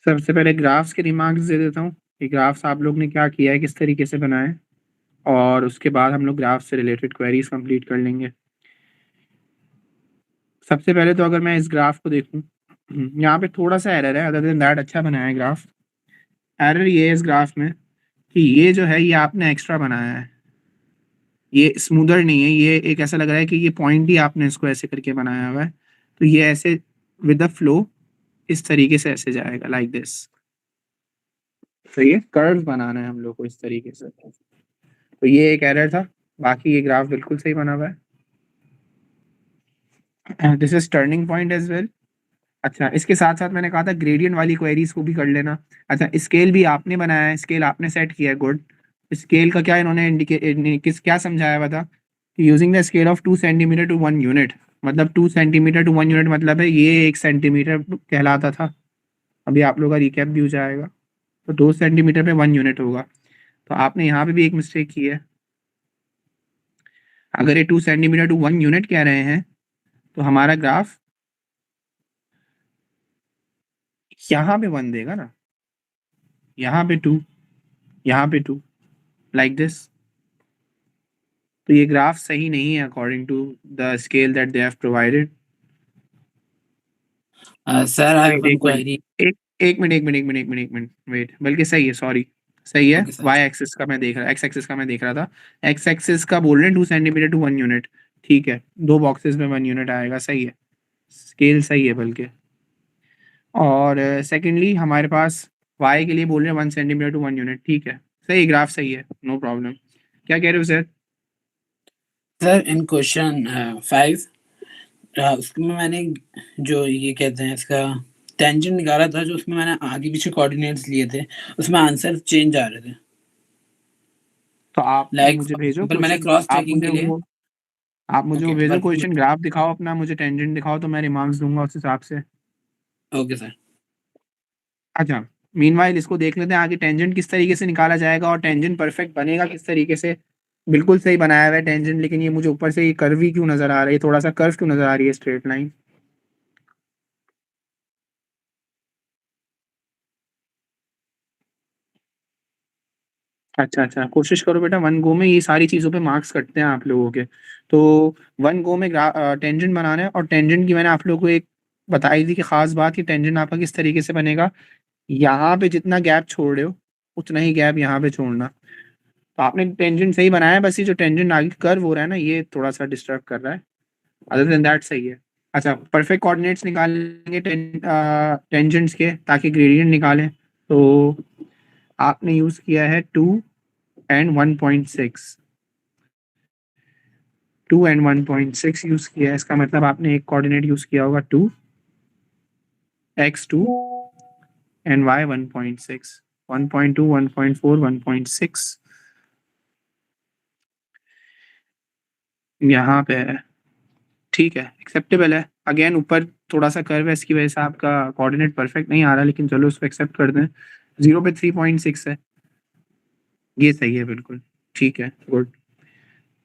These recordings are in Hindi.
सबसे पहले ग्राफ्स के रिमार्क्स दे देता हूँ कि ग्राफ्स आप लोग ने क्या किया है, किस तरीके से बनाए, और उसके बाद हम लोग ग्राफ से रिलेटेड क्वेरीज कंप्लीट कर लेंगे। सबसे पहले तो अगर मैं इस ग्राफ को देखूं, यहाँ पे थोड़ा सा एरर है, अदर देन दैट अच्छा बनाया है ग्राफ। एरर ये है इस ग्राफ में कि ये जो है ये आपने एक्स्ट्रा बनाया है, ये स्मूदर नहीं है, ये एक ऐसा लग रहा है कि ये पॉइंट ही आपने इसको ऐसे करके बनाया हुआ है। तो ये ऐसे विद द फ्लो इस तरीके से ऐसे जाएगा लाइक दिस। तो ये कर्व बनाना है हम लोग को इस तरीके से। तो ये एक एरर था, बाकी ये ग्राफ बिल्कुल सही बना हुआ है। This is turning point as well. अच्छा, इसके साथ साथ मैंने कहा था ग्रेडियंट वाली क्वेरीज को भी कर लेना। अच्छा, स्केल भी आपने बनाया है, स्केल आपने सेट किया है, गुड। स्केल का क्या इन्होंने किस क्या समझाया हुआ था कि using the scale of 2 centimetre to 1 unit, मतलब 2 सेंटीमीटर टू 1 यूनिट मतलब है ये 1 सेंटीमीटर कहलाता था। अभी आप लोग का रिकैप भी हो जाएगा। तो 2 सेंटीमीटर पे 1 यूनिट होगा। तो आपने यहाँ पे भी एक मिस्टेक की है। अगर ये 2 सेंटीमीटर टू 1 यूनिट कह रहे हैं तो हमारा ग्राफ यहाँ पे 1 देगा ना, यहाँ पे 2, यहाँ पे 2, लाइक दिस। तो ये ग्राफ सही नहीं है according to the scale that they have provided. Sir I have wait one एक मिनट, क्वेरी। एक मिनट वेट, बल्कि सही है, सॉरी सही है। Okay sir. वाई एक्सिस का मैं देख रहा, एक्स एक्सिस का मैं देख रहा था। एक्स एक्सिस का बोल रहे हैं 2 सेंटीमीटर टू 1 यूनिट। ठीक है, 2 बॉक्सेस में 1 यूनिट आएगा, सही है, स्केल सही है बल्कि। और सेकेंडली हमारे पास वाई के लिए बोल रहे हैं 1 सेंटीमीटर टू 1 यूनिट, ठीक है, सही, ग्राफ सही है, नो प्रॉब्लम। क्या कह रहे हो सर? सर इन क्वेश्चन 5 उसमें मैंने जो ये कहते हैं इसका टेंजेंट निकाला था, जो उसमें मैंने आगे पीछे कोऑर्डिनेट्स लिए थे, उसमें आंसर चेंज आ रहे थे। तो आप लाइक मुझे फॉर भेजो एग्जांपल मैंने क्वेश्चन, क्रॉस आप चेकिंग मुझे के लिए। वो आप मुझे वो ओके भेजो वर्किंग। क्वेश्चन, ग्राफ दिखाओ अपना, मुझे टेंजेंट दिखाओ, तो मैं रिमार्क्स दूंगा उस हिसाब से। Okay sir. अच्छा, मीनवाइल इसको देख लेते हैं आगे टेंजेंट किस तरीके से निकाला जाएगा और टेंजेंट परफेक्ट बनेगा किस तरीके से। बिल्कुल सही बनाया हुआ है टेंजेंट, लेकिन ये मुझे ऊपर से ये कर्वी क्यों नजर आ रही है, थोड़ा सा कर्व क्यों नजर आ रही है स्ट्रेट लाइन। अच्छा अच्छा, कोशिश करो बेटा, वन गो में ये सारी चीज़ों पे मार्क्स कटते हैं आप लोगों के। तो वन गो में टेंजेंट बनाना है, और टेंजेंट की मैंने आप लोगों को एक बताई थी कि खास बात कि टेंजेंट आपका किस तरीके से बनेगा। यहाँ पे जितना गैप छोड़ रहे हो उतना ही गैप यहाँ पे छोड़ना। तो आपने टेंजेंट सही बनाया है, बस ये जो टेंजेंट आगे कर्व हो रहा है ना, ये थोड़ा सा डिस्टर्ब कर रहा है। अदर देन दैट सही है। अच्छा, परफेक्ट कोऑर्डिनेट्स निकालेंगे टेंजेंट्स के, ताकि ग्रेडियंट निकालें। तो आपने यूज़ किया है 2 and 1.6, 2 and 1.6 यूज़ किया है, इसका मतलब आपने एक कोऑर्डिनेट यूज़ किया होगा 2, x2 and y 1.6, 1.2, 1.4, 1.6 यहाँ पे है। ठीक है, एक्सेप्टेबल है। अगेन ऊपर थोड़ा सा कर्व है, इसकी वजह से आपका कोऑर्डिनेट परफेक्ट नहीं आ रहा, लेकिन चलो उसको एक्सेप्ट कर दें। 0 पे 3.6 है, ये सही है बिल्कुल, ठीक है, गुड।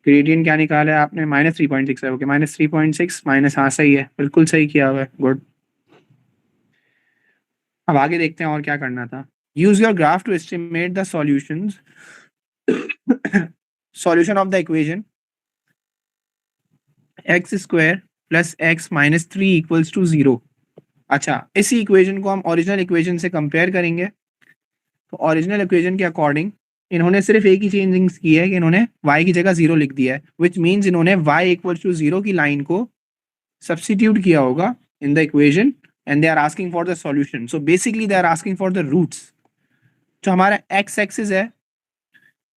ग्रेडियंट क्या निकाला है आपने? -3.6 है, ओके, -3.6 माइनस, हाँ सही है, बिल्कुल सही किया हुआ है, गुड। अब आगे देखते हैं और क्या करना था। Use your graph to estimate the solutions, solution of the equation X square plus x minus 3 equals to 0। अच्छा, इसी इक्वेशन को हम ओरिजिनल इक्वेशन से कंपेयर करेंगे। तो ओरिजिनल इक्वेशन के अकॉर्डिंग इन्होंने सिर्फ एक ही चेंजिंग्स की है कि इन्होंने y की जगह 0 लिख दिया है, विच मीन्स इन्होंने y इक्वल्स टू 0 की लाइन को सब्सटीट्यूट किया होगा in the equation, and they are asking for the solution. So basically they are asking for the roots. जो हमारा एक्स एक्सिस है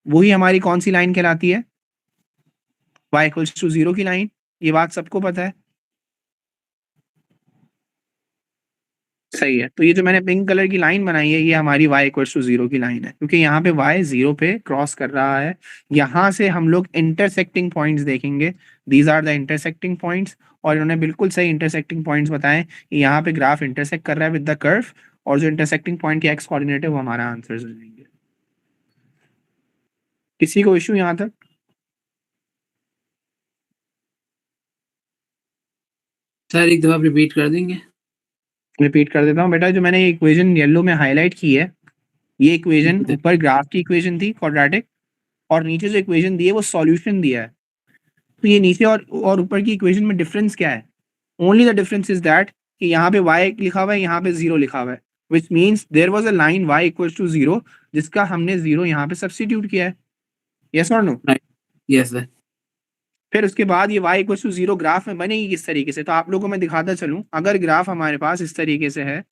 वही हमारी कौन सी लाइन कहलाती है? y इक्वल्स टू 0 की लाइन, ये बात सबको पता है, सही है। तो ये जो मैंने पिंक कलर की लाइन बनाई है ये हमारी y इक्वल्स टू 0 की लाइन है, क्योंकि यहाँ पे y 0 पे क्रॉस कर रहा है। यहाँ से हम लोग इंटरसेक्टिंग पॉइंट्स देखेंगे, these are the intersecting points. और इन्होंने बिल्कुल सही इंटरसेक्टिंग पॉइंट्स बताए कि यहाँ पे ग्राफ इंटरसेक्ट कर रहा है विद द कर्व, और जो इंटरसेक्टिंग पॉइंट की एक्स कोऑर्डिनेट है वो हमारा आंसर देंगे। किसी को इशू यहाँ तक? सर एक दफा रिपीट कर देंगे। रिपीट कर देता हूँ बेटा, जो मैंने इक्वेशन येलो में हाईलाइट की है, ये इक्वेशन ऊपर ग्राफ की इक्वेशन थी क्वाड्रेटिक, और नीचे जो इक्वेशन दी है वो सॉल्यूशन दिया है। तो ये नीचे और ऊपर की इक्वेशन में डिफरेंस क्या है? Only the difference is that कि यहाँ पे y लिखा हुआ है, यहाँ पे 0 लिखा हुआ है, which means there was a line y equals to 0 जिसका हमने 0 यहाँ पे सब्स्टिट्यूट किया है। यस और नो? Yes sir. फिर उसके बाद ये y इक्वल्स टू 0 ग्राफ में बनेगी किस तरीके से, तो आप लोगों को मैं दिखाता चलूं। अगर ग्राफ हमारे पास इस तरीके से है,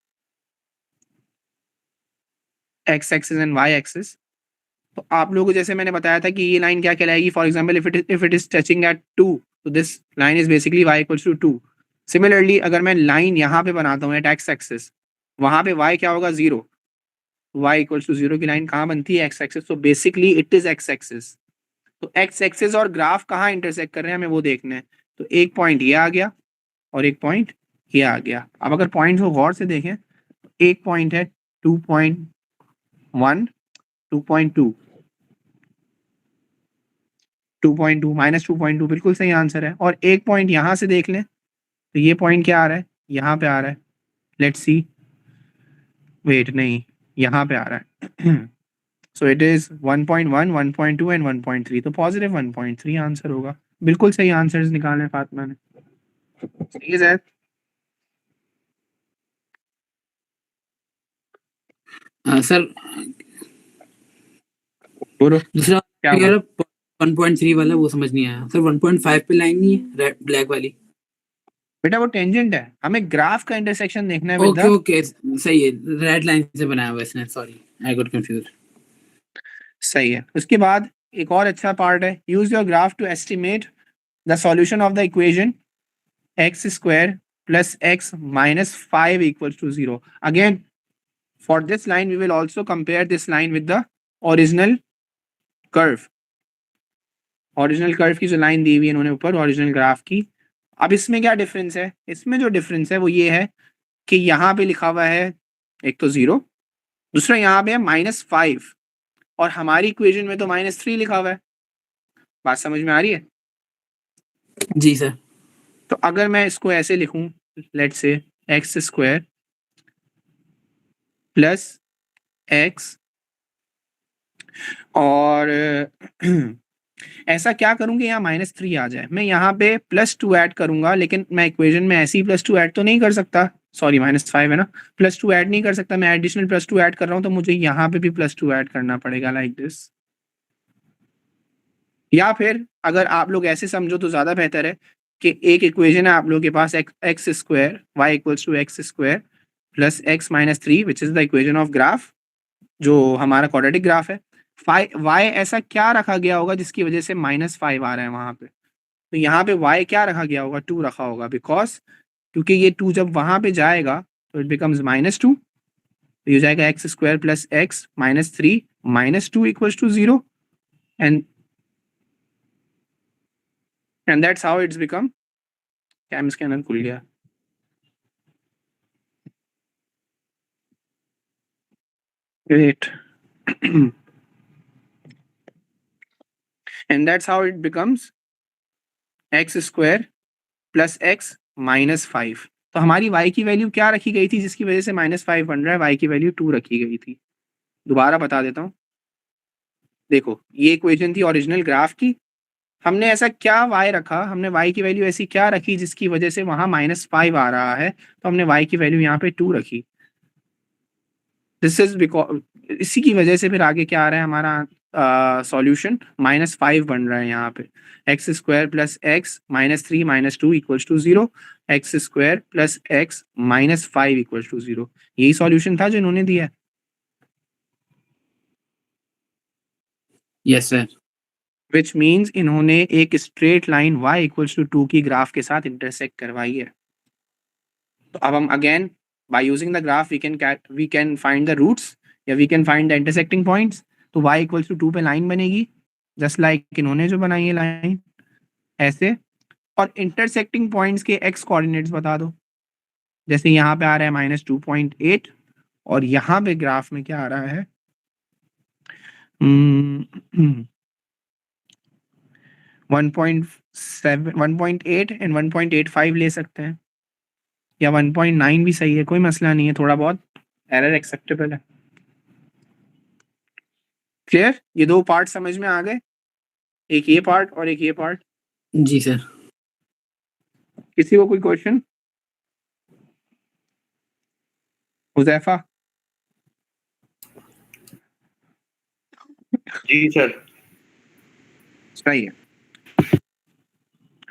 x axis and y axis, तो आप लोगों को जैसे मैंने बताया था कि ये लाइन क्या कहलाएगी, for example if it is touching at 2, तो this line is basically y equals to 2। Similarly अगर मैं लाइन यहाँ पे बनाता हूँ एट x एक्सिस, वहां पे y क्या होगा? 0। y इक्वल्स टू 0 की लाइन कहाँ बनती है? x axis. तो basically it is x axis. तो x एक्सिस और ग्राफ कहाँ इंटरसेक्ट कर रहे हैं हमें वो देखना है। तो एक पॉइंट ये आ गया और एक पॉइंट ये आ गया। अब अगर पॉइंट को गौर से देखें, एक पॉइंट है 2.1, 2.2, 2.2 माइनस 2.2 बिल्कुल सही आंसर है। और एक पॉइंट यहाँ से देख लें, तो ये पॉइंट क्या आ रहा है? यहाँ पे आ रहा है। लेट्स सी, वेट नहीं, यहाँ पे आ रहा है। सो इट इज 1.1, 1.2 एंड 1.3, तो पॉजिटिव 1.3 आंसर होगा। बिल्कुल सही आंसर्स निकाले फातिमा ने। सही है जैद? सर बोलो दूसरा क्या कह हुआ? रहा 1.3 वाला वो समझ नहीं आया सर। 1.5 पे लाइन नहीं है रेड ब्लैक वाली? बेटा वो टेंजेंट है, हमें ग्राफ का इंटरसेक्शन देखना है विद ओके द। ओके सही है। रेड लाइन से बनाया हुआ है इसने, सॉरी आई गॉट कंफ्यूज। सही है। उसके बाद एक और अच्छा पार्ट है, use your graph to estimate the solution of the equation X square plus x minus 5 equals to 0। Again for this line we will also compare this line with the original curve. Original curve की जो लाइन दी हुई है इन्होंने ऊपर, ओरिजिनल ग्राफ की। अब इसमें क्या डिफरेंस है? इसमें जो डिफरेंस है वो ये है कि यहाँ पे लिखा हुआ है एक तो 0, दूसरा यहाँ पे है -5, और हमारी इक्वेशन में तो -3 लिखा हुआ है। बात समझ में आ रही है? जी सर। तो अगर मैं इसको ऐसे लिखूं, let's say x square plus x, और ऐसा क्या करूं कि यहाँ -3 आ जाए, मैं यहाँ पे +2 ऐड करूंगा, लेकिन मैं इक्वेशन में ऐसे ही +2 ऐड तो नहीं कर सकता। सॉरी -5 है ना, +2 ऐड नहीं कर सकता, मैं एडिशनल +2 ऐड कर रहा हूँ, तो मुझे यहाँ पे भी +2 ऐड करना पड़ेगा लाइक दिस। या फिर अगर आप लोग ऐसे समझो तो ज़्यादा बेहतर है कि एक इक्वेशन है आप लोगों के पास, x square y equals to x square plus x minus 3 which is the equation of graph, जो हमारा क्वाड्रेटिक ग्राफ है। वाई ऐसा क्या रखा गया होगा जिसकी वजह से -5 आ रहा है वहाँ पे? तो यहाँ पे वाई क्या रखा गया होगा? 2 रखा होगा, बिकॉज क्योंकि ये 2 जब वहाँ पे जाएगा तो इट बिकम्स -2, तो ये हो जाएगा X square plus x minus 3 -2 equals to 0, and that's how it's become. Cam scanner खुल गया। Great. And that's how it becomes x square plus x minus 5। तो हमारी y की वैल्यू क्या रखी गई थी जिसकी वजह से -5 बन रहा है? y की वैल्यू 2 रखी गई थी। दोबारा बता देता हूँ, देखो ये इक्वेशन थी ओरिजिनल ग्राफ की, हमने ऐसा क्या y रखा, हमने y की वैल्यू ऐसी क्या रखी जिसकी वजह से वहां -5 आ रहा है, तो हमने y की वैल्यू यहाँ पे 2 रखी। दिस इज बिकॉज, इसी की वजह से फिर आगे क्या आ रहा है हमारा सॉल्यूशन, -5 बन रहा है यहाँ पे। X square plus x minus 3 minus 2 equals to 0, X square plus x minus 5 equals to 0। यही सॉल्यूशन था जो इन्होंने दिया है। Yes sir. विच मीन्स इन्होंने एक straight line y equals to 2 की ग्राफ के साथ इंटरसेक्ट करवाई है। तो अब हम again by using the graph we can find the roots, या we can find the intersecting points. तो y इक्वल्स टू 2 पे लाइन बनेगी, जस्ट लाइक इन्होंने जो बनाई है लाइन ऐसे। और इंटरसेक्टिंग पॉइंट्स के x कोऑर्डिनेट्स बता दो। जैसे यहाँ पे आ रहा है -2.8, और यहाँ पे ग्राफ में क्या आ रहा है 1.7, 1.8 एंड 1.85 ले सकते हैं। या 1.9 भी सही है, कोई मसला नहीं है, थोड़ा बहुत एरर एक्सेप्टेबल है। क्लियर? ये दो पार्ट समझ में आ गए, एक ये पार्ट और एक ये पार्ट। जी सर। किसी को कोई क्वेश्चन? हुजैफा? जी सर। सही है।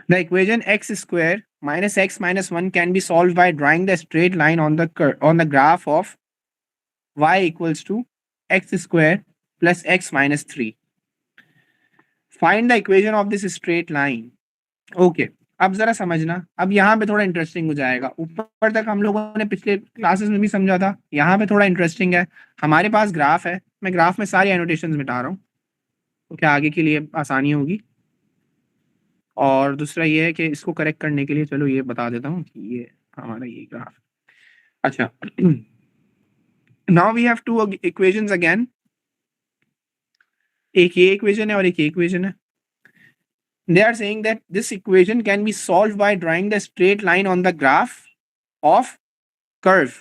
The equation x square minus x minus 1 can be solved by drawing the straight line on the graph of y equals to x square plus x minus 3. Find the equation of this straight line. Okay. अब जरा समझना, अब यहाँ पे थोड़ा इंटरेस्टिंग हो जाएगा। ऊपर तक हम लोगों ने पिछले क्लासेस में भी समझा था, यहाँ पे थोड़ा इंटरेस्टिंग है। हमारे पास ग्राफ है, मैं ग्राफ में सारी एनोटेशंस मिटा रहा हूँ तो क्या आगे के लिए आसानी होगी। और दूसरा ये है कि इसको करेक्ट करने के लिए चलो ये बता देता हूँ कि ये हमारा ये ग्राफ। अच्छा, now we have two equations again, एक ये इक्वेशन है और एक ये इक्वेशन है। They are saying that this equation can be solved by drawing the straight line on the graph of curve.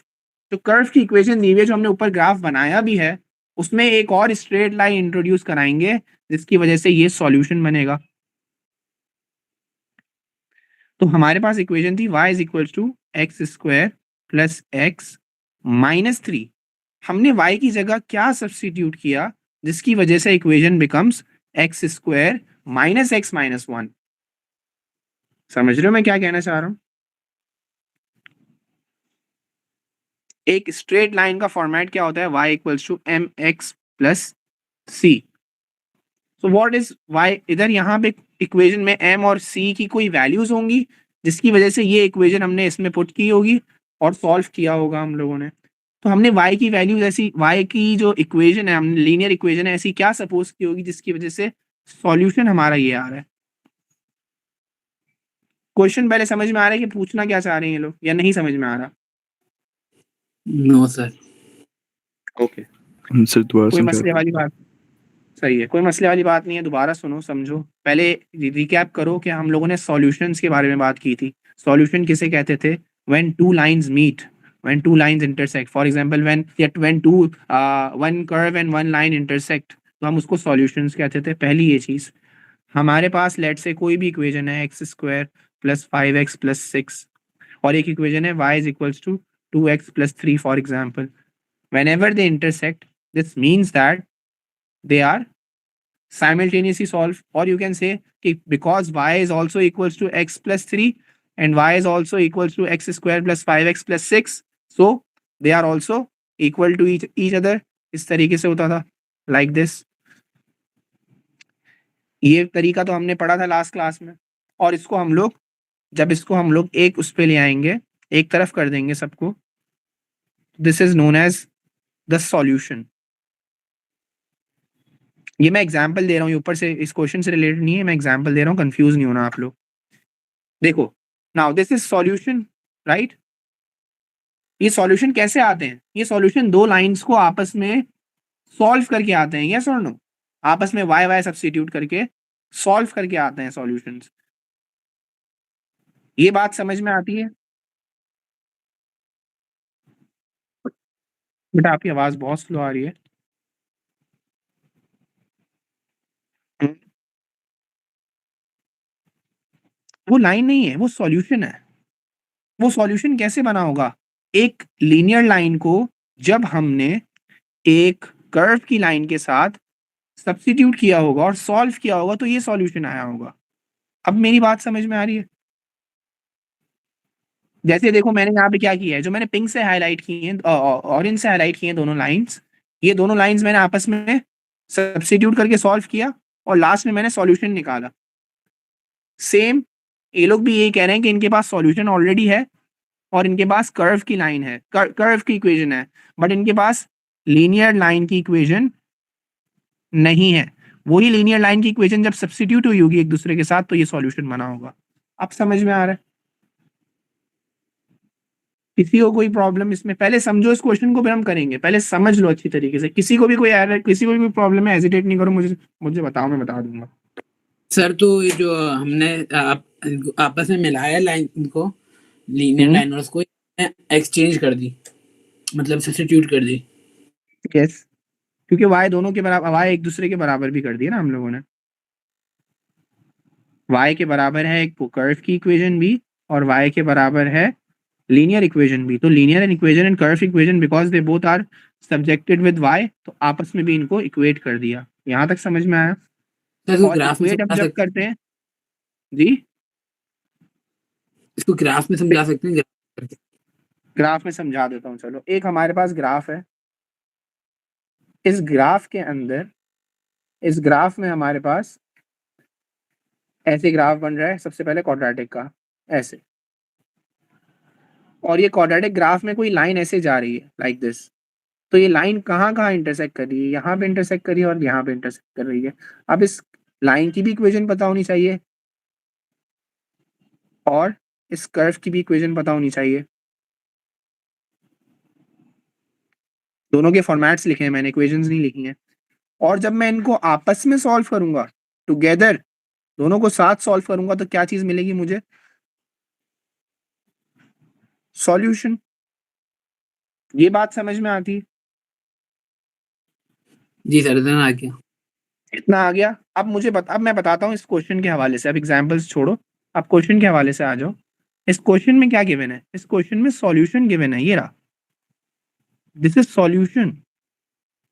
तो कर्व की इक्वेशन दी हुई है, जो हमने ऊपर ग्राफ बनाया भी है उसमें एक और स्ट्रेट लाइन इंट्रोड्यूस कराएंगे जिसकी वजह से ये सॉल्यूशन बनेगा। तो हमारे पास इक्वेशन थी y is equal to x square plus x minus 3। हमने y की जगह क्या सब्स्टिट्यूट किया जिसकी वजह से equation becomes x square minus x minus 1। समझ रहे हो मैं क्या कहना चाह रहा हूं? एक स्ट्रेट लाइन का फॉर्मेट क्या होता है? y equals to M X plus C. So what is y? इधर यहाँ पे इक्वेशन में m और c की कोई वैल्यूज होंगी जिसकी वजह से ये इक्वेशन हमने इसमें पुट की होगी और सॉल्व किया होगा हम लोगों ने। तो हमने y की वैल्यूज ऐसी, y की जो इक्वेशन है, हमने लीनियर इक्वेशन है ऐसी क्या सपोज की होगी जिसकी वजह से सॉल्यूशन हमारा ये आ रहा है। क्वेश्चन पहले समझ में आ रहा है कि पूछना क्या चाह रहे हैं ये लोग, या नहीं समझ में आ रहा? No sir. ओके, सर दोबारा कोई मसले समझा। वाली बात? सही है, कोई मसले वाली बात नहीं है। दोबारा सुनो, समझो, पहले रिकैप करो कि हम लोगों ने सॉल्यूशंस के बारे में बात की थी। सॉल्यूशन किसे कहते थे? When two lines meet, when two lines intersect. For example when two one curve and one line intersect, तो हम उसको सॉल्यूशंस कहते थे। पहली ये चीज, हमारे पास लेट से कोई भी इक्वेशन है x square plus 5x plus 6 और एक इक्वेशन है y is equals to 2x plus 3 for example. whenever they intersect, this means that they are simultaneously solved, or you can say because y is also equals to x plus 3 and y is also equals to x square plus 5x plus 6, so they are also equal to each other। इस तरीके से होता था, like this। ये तरीका तो हमने पढ़ा था लास्ट क्लास में। और इसको हम लोग, जब इसको हम लोग एक उस पे ले आएंगे, एक तरफ कर देंगे सबको, this is known as the solution. ये मैं एग्जांपल दे रहा हूँ, ऊपर से इस क्वेश्चन से रिलेटेड नहीं है, मैं एग्जांपल दे रहा हूँ, कंफ्यूज नहीं होना आप लोग। देखो, now this is solution, right? ये सॉल्यूशन कैसे आते हैं? ये सॉल्यूशन दो लाइंस को आपस में सॉल्व करके आते हैं, यस और नो? आपस में वाई वाई सब्स्टिट्यूट करके सॉल्व करके आते हैं सॉल्यूशंस। ये बात समझ में आती है? बेटा आपकी आवाज बहुत स्लो आ रही है। वो लाइन नहीं है, वो सॉल्यूशन है। वो सॉल्यूशन कैसे बना होगा? एक लीनियर लाइन को जब हमने एक कर्व की लाइन के साथ सब्स्टिट्यूट किया होगा और सॉल्व किया होगा तो ये सॉल्यूशन आया होगा। अब मेरी बात समझ में आ रही है? जैसे देखो मैंने यहाँ पे क्या किया है, जो मैंने पिंक से हाईलाइट की है, ऑरेंज से हाईलाइट की है दोनों लाइंस, ये दोनों लाइंस मैंने आपस में सब्स्टिट्यूट करके सॉल्व किया और लास्ट में मैंने सॉल्यूशन निकाला। सेम ये लोग भी यही कह रहे हैं कि इनके पास सॉल्यूशन ऑलरेडी है और इनके पास कर्व की लाइन है, कर्व की इक्वेशन है, बट इनके पास लीनियर लाइन की इक्वेशन नहीं है। वही लीनियर लाइन की इक्वेशन जब सब्स्टिट्यूट हुई होगी एक दूसरे के साथ तो ये सॉल्यूशन बना होगा। अब समझ में आ रहा है? किसी को कोई प्रॉब्लम इसमें? पहले समझो इस क्वेश्चन को, फिर हम करेंगे। पहले समझ लो अच्छी तरीके से। किसी को भी कोई एरर, किसी को भी कोई प्रॉब्लम है, हेजिटेट नहीं करो, मुझे बताओ, मैं बता दूंगा। सर तो ये जो हमने आपस में मिलाया लाइन, इनको लीनियर लाइन और उसको एक्सचेंज कर दी, मतलब सब्स्टिट्यूट कर दी। यस, क्योंकि y दोनों के बराबर, y एक दूसरे के बराबर भी कर दिया ना हम लोगों ने। y के बराबर है एक कर्व की इक्वेशन भी, और y के बराबर है लीनियर इक्वेशन भी। तो linear equation and curve equation because they both are subjected with y, तो आपस में भी इनको इक्वेट कर दिया। यहाँ तक समझ में आया? सर इसको और ग्राफ में इक्वेट हम समझा जब सकते करते हैं जी, इसको ग्राफ में समझा सकते हैं ग्राफ करके। ग्राफ में समझा देता हूँ। चलो, एक हमारे पास ग्राफ है, इस ग्राफ के अंदर, इस ग्राफ में हमारे पास ऐसे ग्राफ बन रहा है, सबसे पहले क्वाड्रेटिक का ऐसे, और ये क्वाड्रेटिक ग्राफ में कोई लाइन ऐसे जा रही है लाइक दिस। तो ये लाइन कहाँ कहाँ इंटरसेक्ट कर रही है? यहाँ पे इंटरसेक्ट कर रही है और यहाँ पे इंटरसेक्ट कर रही है। अब इस लाइन की भी इक्वेशन पता होनी चाहिए और इस कर्व की भी इक्वेशन पता होनी चाहिए। दोनों के फॉर्मेट्स लिखे हैं मैंने, इक्वेशंस नहीं लिखी हैं। और जब मैं इनको आपस में सॉल्व करूंगा टुगेदर, दोनों को साथ सॉल्व करूंगा, तो क्या चीज मिलेगी मुझे? सॉल्यूशन। ये बात समझ में आती? जी सर, इतना आ गया। इतना आ गया। अब अब मैं बताता हूँ इस क्वेश्चन के हवाले से। अब एग्जाम्पल्स छोड़ो, अब क्वेश्चन के हवाले से आ जाओ। इस क्वेश्चन में क्या गिवन है? इस क्वेश्चन में सॉल्यूशन गिवन है, ये रहा। This is solution,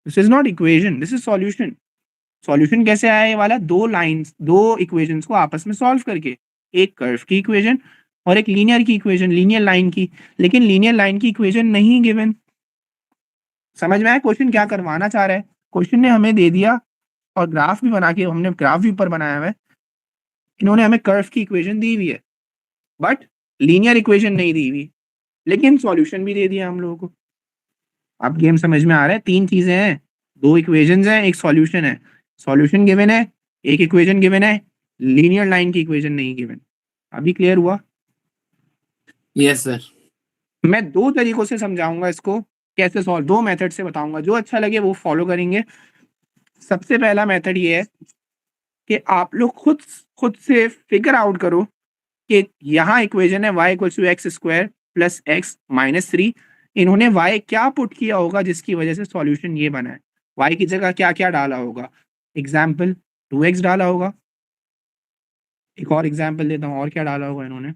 this is not equation, this is solution. Solution कैसे आया? ये वाला दो लाइंस, दो इक्वेशंस को आपस में सॉल्व करके, एक कर्व की इक्वेशन और एक लीनियर की इक्वेशन, लीनियर लाइन की। लेकिन लीनियर लाइन की इक्वेशन नहीं गिवन। समझ में आया क्वेश्चन क्या करवाना चाह रहा है? क्वेश्चन ने हमें दे दिया और ग्राफ भी बना के, हमने ग्राफ भी ऊपर बनाया हुआ है। इन्होंने हमें कर्व की इक्वेशन दी हुई है बट लीनियर इक्वेशन नहीं दी हुई, लेकिन सॉल्यूशन भी दे दिया हम लोगों को। अब गेम समझ में आ रहा है? तीन चीजें हैं, दो इक्वेशंस हैं, एक सॉल्यूशन है। सॉल्यूशन गिवन है, एक इक्वेशन गिवन है, लीनियर लाइन की इक्वेशन नहीं गिवन। अभी क्लियर हुआ? Yes sir. मैं दो तरीकों से समझाऊंगा इसको, कैसे सॉल्व, दो मेथड से बताऊंगा, जो अच्छा लगे वो फॉलो करेंगे। सबसे पहला मेथड ये है कि आप लोग खुद खुद से फिगर आउट करो कि यहाँ इक्वेशन है y equal to x square plus x minus three. इन्होंने y क्या पुट किया होगा जिसकी वजह से सॉल्यूशन ये बना है? y की जगह क्या क्या डाला होगा? एग्जाम्पल 2x डाला होगा। एक और एग्जाम्पल देता हूँ, और क्या डाला होगा इन्होंने?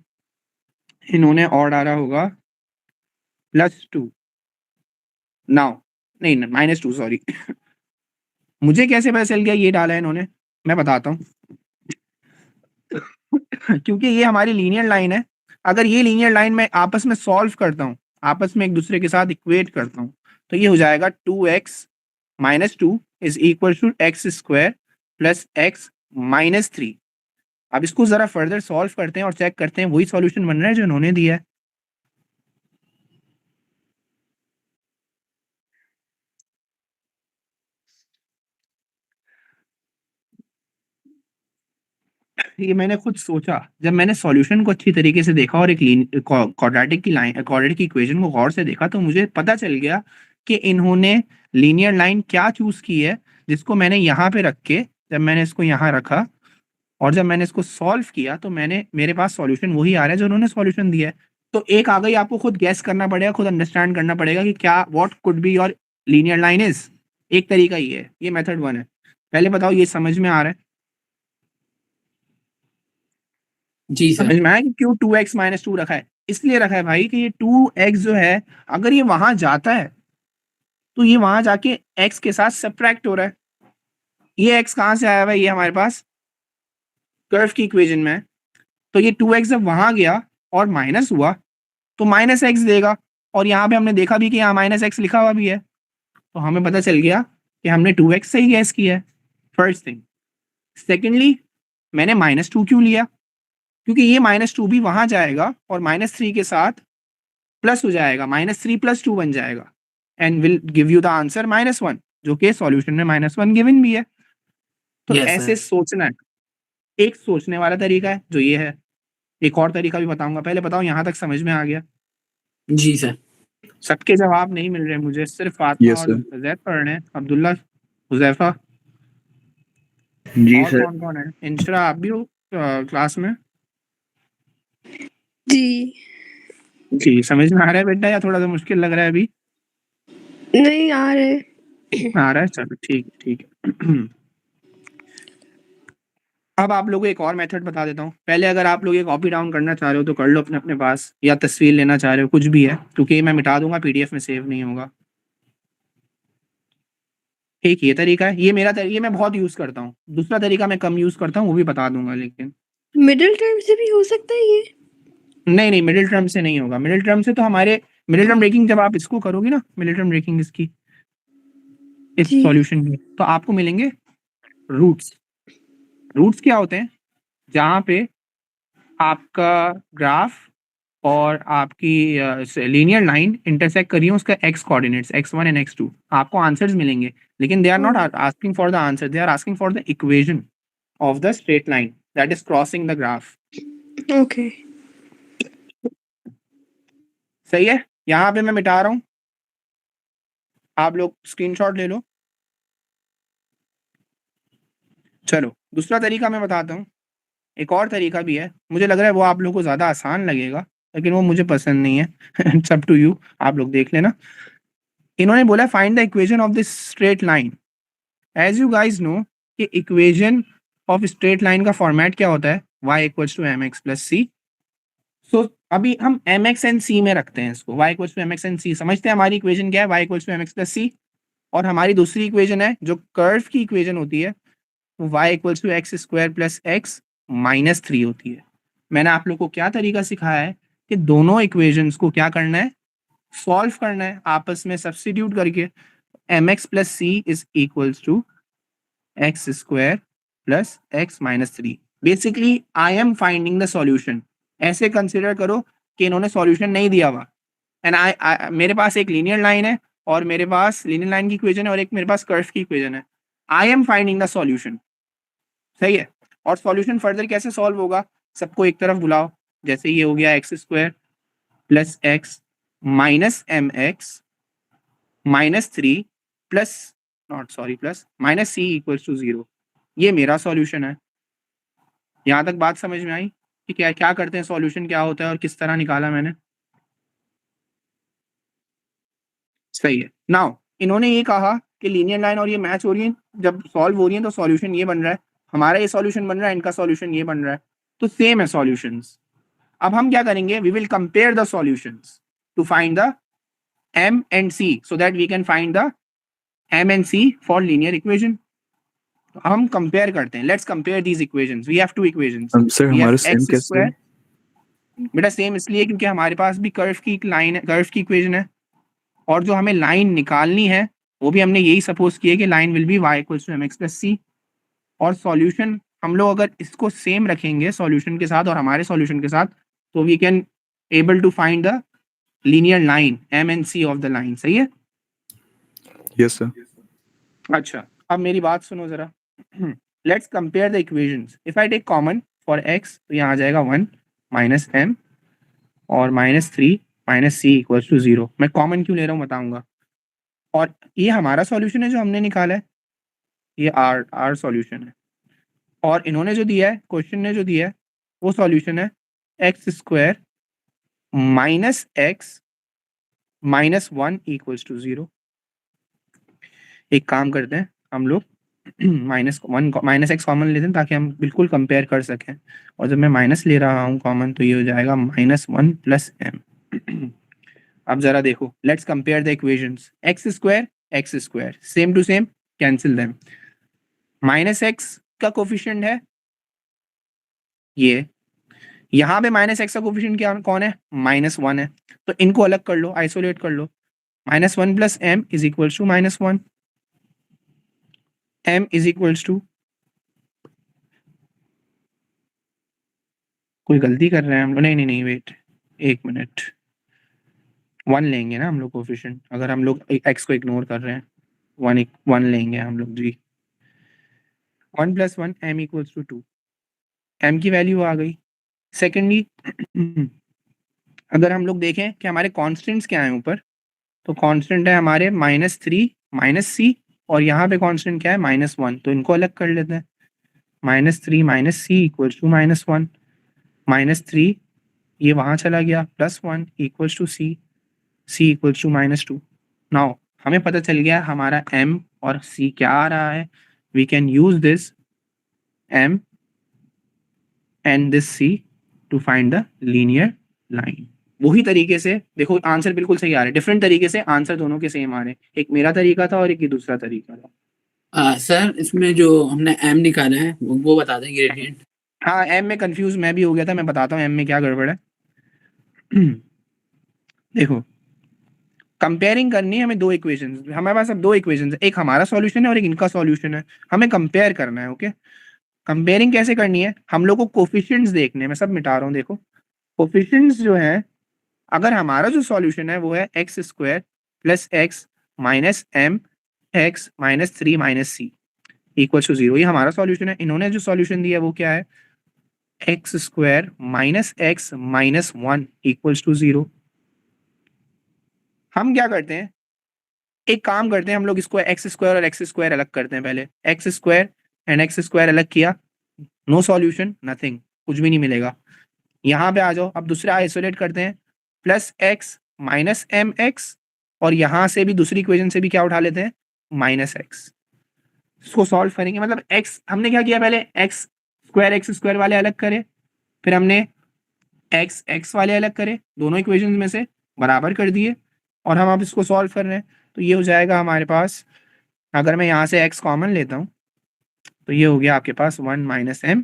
इन्होंने और डाला होगा +2, नाउ नहीं -2 सॉरी। मुझे कैसे पता चल गया ये डाला है इन्होंने? मैं बताता हूँ। क्योंकि ये हमारी लीनियर लाइन है। अगर ये लीनियर लाइन मैं आपस में सॉल्व करता हूँ, आपस में एक दूसरे के साथ इक्वेट करता हूँ, तो ये हो जाएगा 2x minus 2 is equal to x square plus x minus 3। अब इसको जरा फर्दर सॉल्व करते हैं और चेक करते हैं वही सॉल्यूशन बन रहा है जो इन्होंने दिया है। ये मैंने खुद सोचा, जब मैंने सॉल्यूशन को अच्छी तरीके से देखा और एक क्वाड्रेटिक की लाइन, क्वाड्रेटिक की इक्वेशन को गौर से देखा, तो मुझे पता चल गया कि इन्होंने लीनियर लाइन क्या चूज की है, जिसको मैंने यहाँ पे रख के, जब मैंने इसको यहाँ रखा और जब मैंने इसको सॉल्व किया, तो मेरे पास सॉल्यूशन वही आ रहा है जो उन्होंने सॉल्यूशन दिया है। तो एक आ गई, आपको खुद गैस करना पड़ेगा, खुद अंडरस्टैंड करना पड़ेगा कि क्या, what could be your linear line is. एक तरीका ये है, ये मेथड 1 है। पहले बताओ ये समझ में आ रहा है? जी सर। समझ में आया कि क्यों 2x माइनस 2 रखा है? इसलिए रखा है भाई कि ये 2x जो है, अगर ये वहां जाता है तो ये वहां जाके x के साथ सब्ट्रैक्ट हो रहा है। ये x कहां से आया हुआ है? ये हमारे पास कर्व की इक्वेशन में है। तो ये 2x जब वहां गया और माइनस हुआ तो माइनस एक्स देगा, और यहाँ पे हमने देखा भी कि यहाँ माइनस एक्स लिखा हुआ भी है, तो हमें पता चल गया कि हमने 2x सही गैस किया है। First thing. सेकेंडली, मैंने -2 क्यों लिया? क्योंकि ये -2 भी वहां जाएगा और -3 के साथ प्लस हो जाएगा, -3 + 2 बन जाएगा and will give you the answer -1, जो कि सॉल्यूशन में -1 गिवन भी है। तो यस ऐसे सर। सोचना है। एक सोचने वाला तरीका है जो ये है। एक और तरीका भी बताऊंगा, पहले बताओ यहाँ तक समझ में आ गया? जी सर। सबके जवाब नहीं मिल रहे मुझे, सिर्फ फातिमा यस और सर। जैद पढ़ रहे हैं। अब्दुल्ला, हुजैफा, जी और सर। कौन कौन है? इंशरा, आप भी हो क्लास में? जी। जी, समझ में आ रहा है बेटा या थोड़ा-सा मुश्किल लग रहा है अभी? नहीं आ रहे। आ रहा है? चलो ठीक है, ठीक है। अब आप लोगों को एक और मेथड बता देता हूँ। पहले अगर आप लोग ये कॉपी डाउन करना चाह रहे हो तो कर लो अपने-अपने पास या तस्वीर लेना चाह रहे हो, कुछ भी है, क्योंकि ये मैं मिटा दूँगा, पीडीएफ में सेव नहीं होगा। एक ये तरीका है, ये मैं बहुत यूज़ करता हूँ। दूसरा तरीका मैं कम यूज़ करता हूँ, वो भी बता दूँगा लेकिन। मिडिल टर्म से भी हो सकता है ये? नहीं, मिडल टर्म से नहीं होगा। मिडल टर्म से तो हमारे मिडल टर्म ब्रेकिंग जब आप इसको करोगे ना, मिडल टर्म ब्रेकिंग इसकी, इस जी। सॉल्यूशन की, तो आपको मिलेंगे रूट्स। रूट्स क्या होते हैं? जहाँ पे आपका ग्राफ और आपकी लीनियर लाइन इंटरसेक्ट कर रही है, उसका x coordinates x1 and x2, आपको आंसर्स मिलेंगे, लेकिन they are not asking for the answer, they are asking for the equation of the straight line that is crossing the graph. Okay. सही है? यहाँ पे मैं मिटा रहा हूँ, आप लोग स्क्रीनशॉट ले लो। चलो दूसरा तरीका मैं बताता हूँ। एक और तरीका भी है, मुझे लग रहा है वो आप लोगों को ज़्यादा आसान लगेगा, लेकिन वो मुझे पसंद नहीं है। इट्स अप टू यू, आप लोग देख लेना। इन्होंने बोला find the equation of this straight line. As you guys know कि इक्वेशन ऑफ स्ट्रेट लाइन का फॉर्मेट क्या होता है, y equals to M X plus C. So अभी हम एम एक्स एंड सी में रखते हैं इसको, y equals to M X and C. समझते हैं हमारी इक्वेशन क्या है, y equals to M X plus C. और हमारी दूसरी इक्वेशन है जो कर्व की इक्वेशन होती है, वो y equals to x square plus x minus 3 होती है। मैंने आप लोग को क्या तरीका सिखाया है कि दोनों इक्वेशंस को क्या करना है, सॉल्व करना है आपस में सब्स्टिट्यूट करके। M X plus C is equals to x square plus x minus 3। Basically I am finding the solution. ऐसे कंसिडर करो कि इन्होंने सॉल्यूशन नहीं दिया हुआ, एंड मेरे पास एक लीनियर लाइन है, और मेरे पास लीनियर लाइन की इक्वेशन है, और एक मेरे पास कर्व की इक्वेशन है। आई एम फाइंडिंग द सॉल्यूशन। सही है? और सॉल्यूशन फर्दर कैसे सॉल्व होगा, सबको एक तरफ बुलाओ। जैसे ये हो गया X square plus x minus M x minus 3 plus not sorry plus minus C equals to 0। ये मेरा सॉल्यूशन है। यहाँ तक बात समझ में आई कि क्या क्या करते हैं, सॉल्यूशन क्या होता है और किस तरह निकाला मैंने? सही है। नाउ इन्होंने ये कहा कि लीनियर लाइन और ये मैच हो रही है, जब सॉल्व हो रही है तो सॉल्यूशन ये बन रहा है, हमारा ये सॉल्यूशन बन रहा है, इनका सॉल्यूशन ये बन रहा है, तो सेम है सॉल्यूशंस। अब हम क्या करेंगे, we will compare the solutions to find the m and c so that we can find the m and c for linear equation। तो हम कंपेयर करते हैं, let's compare these equations. We have two equations, sir we have हमारा सेम एक्स कैसे स्क्वायर। है? बेटा सेम इसलिए क्योंकि हमारे पास भी कर्व की एक लाइन है, कर्व की इक्वेशन है, और जो हमें लाइन निकालनी है वो भी हमने यही सपोज किया कि line will be y equals to mx plus C. और सॉल्यूशन हम लोग अगर इसको सेम रखेंगे सॉल्यूशन के साथ और हमारे सॉल्यूशन के साथ, तो we can able to find the linear line m and c of the line. सही है? Yes sir. अच्छा, अब मेरी बात सुनो जरा। Let's compare the equations. If I take common for x, तो यहाँ आ जाएगा 1 माइनस m और minus 3 minus C equals to 0। मैं कॉमन क्यों ले रहा हूँ बताऊंगा। और ये हमारा सॉल्यूशन है जो हमने निकाला है, ये आर सॉल्यूशन है। और इन्होंने जो दिया है, क्वेश्चन ने जो दिया है, वो सॉल्यूशन है x square minus x minus 1 equals to 0। एक काम करते हैं हम लोग, माइनस एक्स कॉमन लेते हैं ताकि हम बिल्कुल कंपेयर कर सकें। और जब मैं माइनस ले रहा हूँ कॉमन, तो ये हो जाएगा -1 प्लस एम। अब जरा देखो, let's compare the equations. X square same to same, cancel them. Minus X का कोफिशिएंट है ये, यहाँ पे माइनस एक्स का कोफिशिएंट क्या कौन है, -1 है, तो इनको अलग कर लो, आइसोलेट कर लो। -1 plus m is equals to -1। m is equals to, कोई गलती कर रहे हैं हम लोग? नहीं वेट एक मिनट, 1 लेंगे ना हम लोग कोफिशिएंट, अगर हम लोग x को इग्नोर कर रहे हैं, 1 लेंगे हम लोग जी। 1 plus 1 m equals to 2, m की वैल्यू आ गई। सेकेंडली अगर हम लोग देखें कि हमारे कॉन्स्टेंट्स क्या हैं ऊपर, तो कांस्टेंट है हमारे -3 माइनस सी, और यहाँ पे कांस्टेंट क्या है -1, तो इनको अलग कर लेते हैं। -3 माइनस सी इक्वल्स टू -1, -3 ये वहाँ चला गया, +1 equals to c, c equals to -2। Now हमें पता चल गया हमारा m और c क्या आ रहा है। We can use this m and this c to find the linear line. वही तरीके से देखो आंसर बिल्कुल सही आ रहा है, डिफरेंट तरीके से आंसर दोनों के सेम आ रहे हैं, एक मेरा तरीका था और एक ये दूसरा तरीका था। सर इसमें जो हमने m निकाला है वो बता दें ग्रेडियंट। हाँ m में कंफ्यूज मैं भी हो गया था, मैं बताता हूँ m में क्या गड़बड़ है। देखो कंपेयरिंग करनी है हमें दो इक्वेशंस, हमारे पास अब दो इक्वेशंस है, एक हमारा सॉल्यूशन है और एक इनका सॉल्यूशन है, हमें कंपेयर करना है। ओके, कंपेयरिंग कैसे करनी है, हम लोग को कोफिशिएंट्स देखने हैं, मैं सब मिटा रहा हूँ। देखो कोफिशिएंट्स जो है, अगर हमारा जो सॉल्यूशन है वो है x square plus x minus M x minus 3 minus c equal to 0, ये हमारा सॉल्यूशन है। इन्होंने जो सॉल्यूशन दिया है वो क्या है, x square minus x minus 1 equals to 0। हम क्या करते हैं, एक काम करते हैं, हम लोग इसको एक्स स्क्वायर और एक्स स्क्वायर अलग करते हैं। पहले x square and x square अलग किया, नो सॉल्यूशन, नथिंग, कुछ भी नहीं मिलेगा। यहाँ पे आ जाओ, अब दूसरा आइसोलेट करते हैं, plus x minus M x, और यहाँ से भी दूसरी इक्वेशन से भी क्या उठा लेते हैं, माइनस एक्स। इसको सॉल्व करेंगे, मतलब एक्स हमने क्या किया, पहले एक्स स्क्वायर वाले अलग करे, फिर हमने एक्स एक्स वाले अलग करे, दोनों इक्वेशंस में से बराबर कर दिए, और हम अब इसको सॉल्व कर रहे हैं। तो ये हो जाएगा हमारे पास, अगर मैं यहाँ से एक्स कॉमन लेता हूँ तो ये हो गया आपके पास 1 माइनस एम,